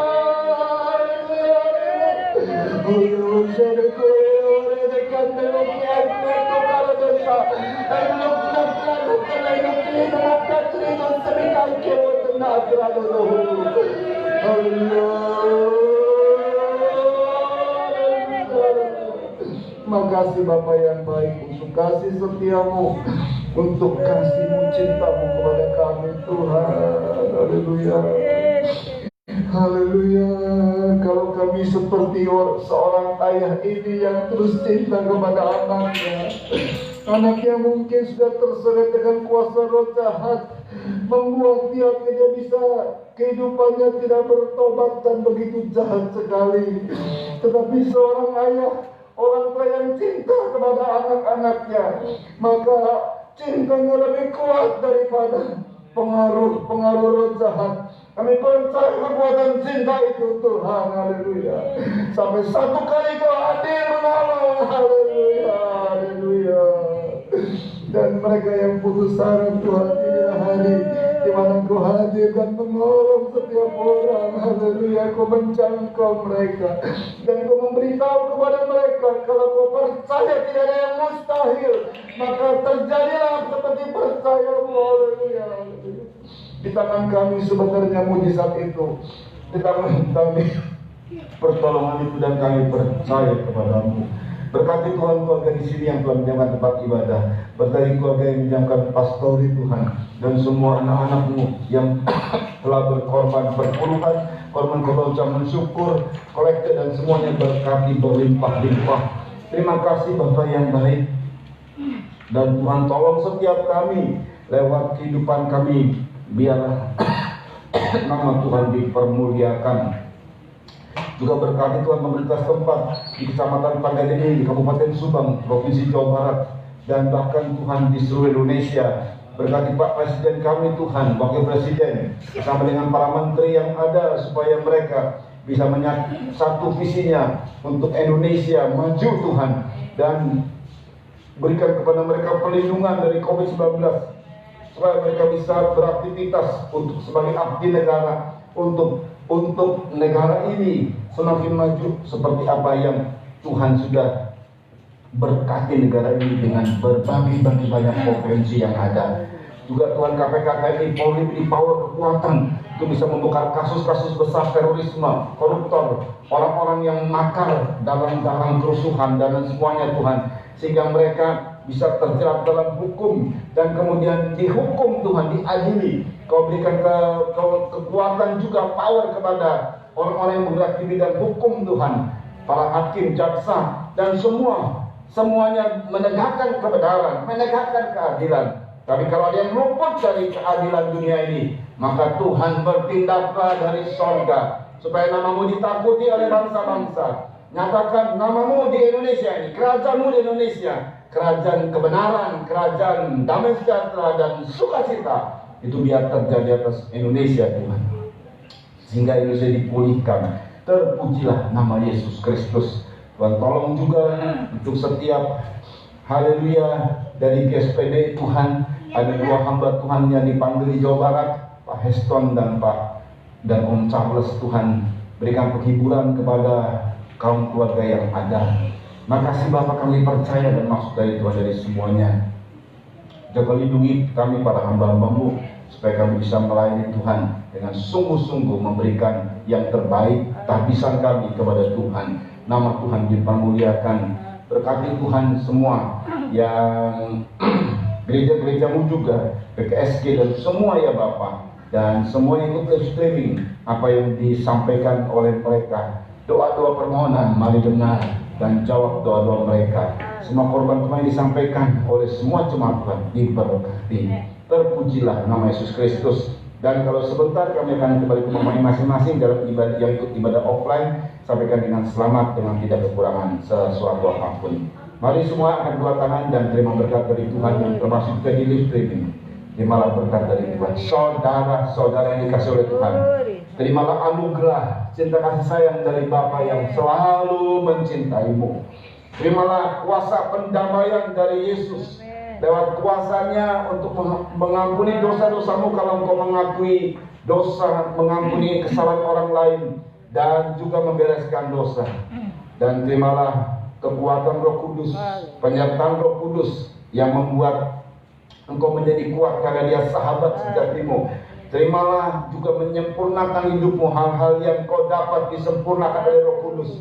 Makasih Bapa yang baik untuk kasih setiamu, untuk kasihmu, cintamu kepada kami Tuhan. Haleluya. Haleluya. Kalau kami seperti seorang ayah ini yang terus cinta kepada anaknya, anak yang mungkin sudah terseret dengan kuasa roh jahat, membuat dia tidak bisa, kehidupannya tidak bertobat dan begitu jahat sekali. Tetapi seorang ayah, orang tua yang cinta kepada anak-anaknya, maka cintanya lebih kuat daripada pengaruh roh jahat. Kami percaya kekuatan cinta itu Tuhan. Haleluya. Sampai satu kali Kau hadir menolong. Haleluya. Haleluya. Dan mereka yang putus asa, Tuhan, inilah hari di mana Kau hadir dan menolong setiap orang. Haleluya. Kau menjangkau mereka dan Kau memberitahu kepada mereka, kalau Kau percaya tidak ada yang mustahil, maka terjadilah seperti percayamu. Haleluya. Di tangan kami sebenarnya mujizat itu, di tangan kami pertolongan itu, dan kami percaya kepadamu. Berkati Tuhan keluarga di sini yang telah menjalankan tempat ibadah, berkati keluarga yang menjalankan pastori Tuhan, dan semua anak-anakmu yang telah berkorban berpuluhan, korban ucapan syukur, kolektif, dan semuanya berkati berlimpah-limpah. Terima kasih Bapa yang baik, dan Tuhan tolong setiap kami lewat kehidupan kami. Biarlah nama Tuhan dipermuliakan. Juga berkati Tuhan pemerintah setempat di Kecamatan Panggadeni, di Kabupaten Subang, Provinsi Jawa Barat, dan bahkan Tuhan di seluruh Indonesia. Berkati Pak Presiden kami Tuhan, Wakil Presiden, bersama dengan para menteri yang ada, supaya mereka bisa satu visinya untuk Indonesia maju Tuhan, dan berikan kepada mereka perlindungan dari COVID-19, supaya mereka bisa beraktivitas untuk sebagai abdi negara, untuk untuk negara ini semakin maju seperti apa yang Tuhan sudah berkati negara ini dengan berbagai banyak potensi yang ada. Juga Tuhan KPK TNI Polri di power kekuatan itu bisa membongkar kasus-kasus besar terorisme, koruptor, orang-orang yang makar dalam kerusuhan dan semuanya Tuhan, sehingga mereka bisa terjerat dalam hukum dan kemudian dihukum Tuhan, diadili. Kau berikan kekuatan juga power kepada orang-orang yang bergerak di bidang hukum Tuhan, para hakim, jaksa dan semuanya menegakkan kebenaran, menegakkan keadilan. Tapi kalau ada yang luput dari keadilan dunia ini, maka Tuhan bertindaklah dari sorga supaya namamu ditakuti oleh bangsa-bangsa. Nyatakan namamu di Indonesia ini, kerajaanmu di Indonesia, kerajaan kebenaran, kerajaan damai sejahtera dan sukacita, itu biar terjadi atas Indonesia Tuhan, sehingga Indonesia dipulihkan. Terpujilah nama Yesus Kristus. Tuhan tolong juga untuk setiap haleluya dari GSPD Tuhan, ada 2 hamba Tuhan yang dipanggil di Jawa Barat, Pak Heston dan Om Charles. Tuhan berikan penghiburan kepada kaum keluarga yang ada. Makasih Bapak, kami percaya dan maksud dari Tuhan dari semuanya. Jaga lindungi kami para hamba-hambamu supaya kami bisa melayani Tuhan dengan sungguh-sungguh memberikan yang terbaik tahbisan kami kepada Tuhan. Nama Tuhan dipermuliakan. Berkati Tuhan semua yang gereja-gerejamu juga, PKSG dan semua ya Bapak, dan semua yang ikut live streaming apa yang disampaikan oleh mereka. Doa-doa permohonan mari dengar dan jawab doa-doa mereka. Semua korban yang disampaikan oleh semua jemaat Tuhan diberkati. Terpujilah nama Yesus Kristus. Dan kalau sebentar kami akan kembali ke rumah masing-masing dalam ibadah yang ikut ibadah offline. Sampaikan dengan selamat, dengan tidak kekurangan sesuatu apapun. Mari semua angkat dua tangan dan terima berkat dari Tuhan yang termasuk juga di live streaming. Terimalah berkat dari Tuhan. Saudara-saudara yang dikasih oleh Tuhan, terimalah anugerah cinta kasih sayang dari Bapa yang selalu mencintaimu. Terimalah kuasa pendamaian dari Yesus lewat kuasanya untuk mengampuni dosa-dosamu kalau engkau mengakui dosa, mengampuni kesalahan orang lain dan juga membereskan dosa. Dan terimalah kekuatan Roh Kudus, penyertaan Roh Kudus yang membuat engkau menjadi kuat karena Dia sahabat sejatimu. Terimalah juga menyempurnakan hidupmu, hal-hal yang kau dapat disempurnakan oleh Roh Kudus,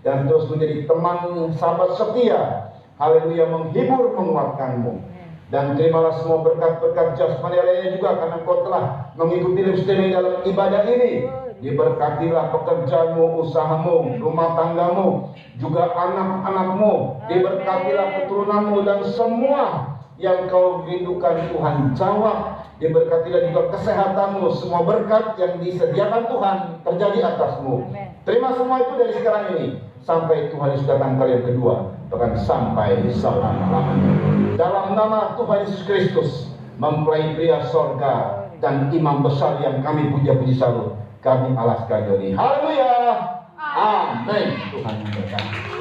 dan terus menjadi teman sahabat setia. Haleluya, menghibur, menguatkanmu. Dan terimalah semua berkat-berkat jasmani lainnya juga karena kau telah mengikuti live streaming dalam ibadah ini. Diberkatilah pekerjaanmu, usahamu, rumah tanggamu, juga anak-anakmu. Diberkatilah keturunanmu dan semua yang kau rindukan Tuhan jawab. Diberkatilah juga kesehatanmu, semua berkat yang disediakan Tuhan terjadi atasmu. Terima semua itu dari sekarang ini sampai Tuhan Yesus datang kali yang kedua, bahkan sampai selama-lamanya. Dalam nama Tuhan Yesus Kristus, mempelai pria sorga dan imam besar yang kami puja-puji selalu, kami alaskan diri. Haleluya. Amin. Tuhan memberkati.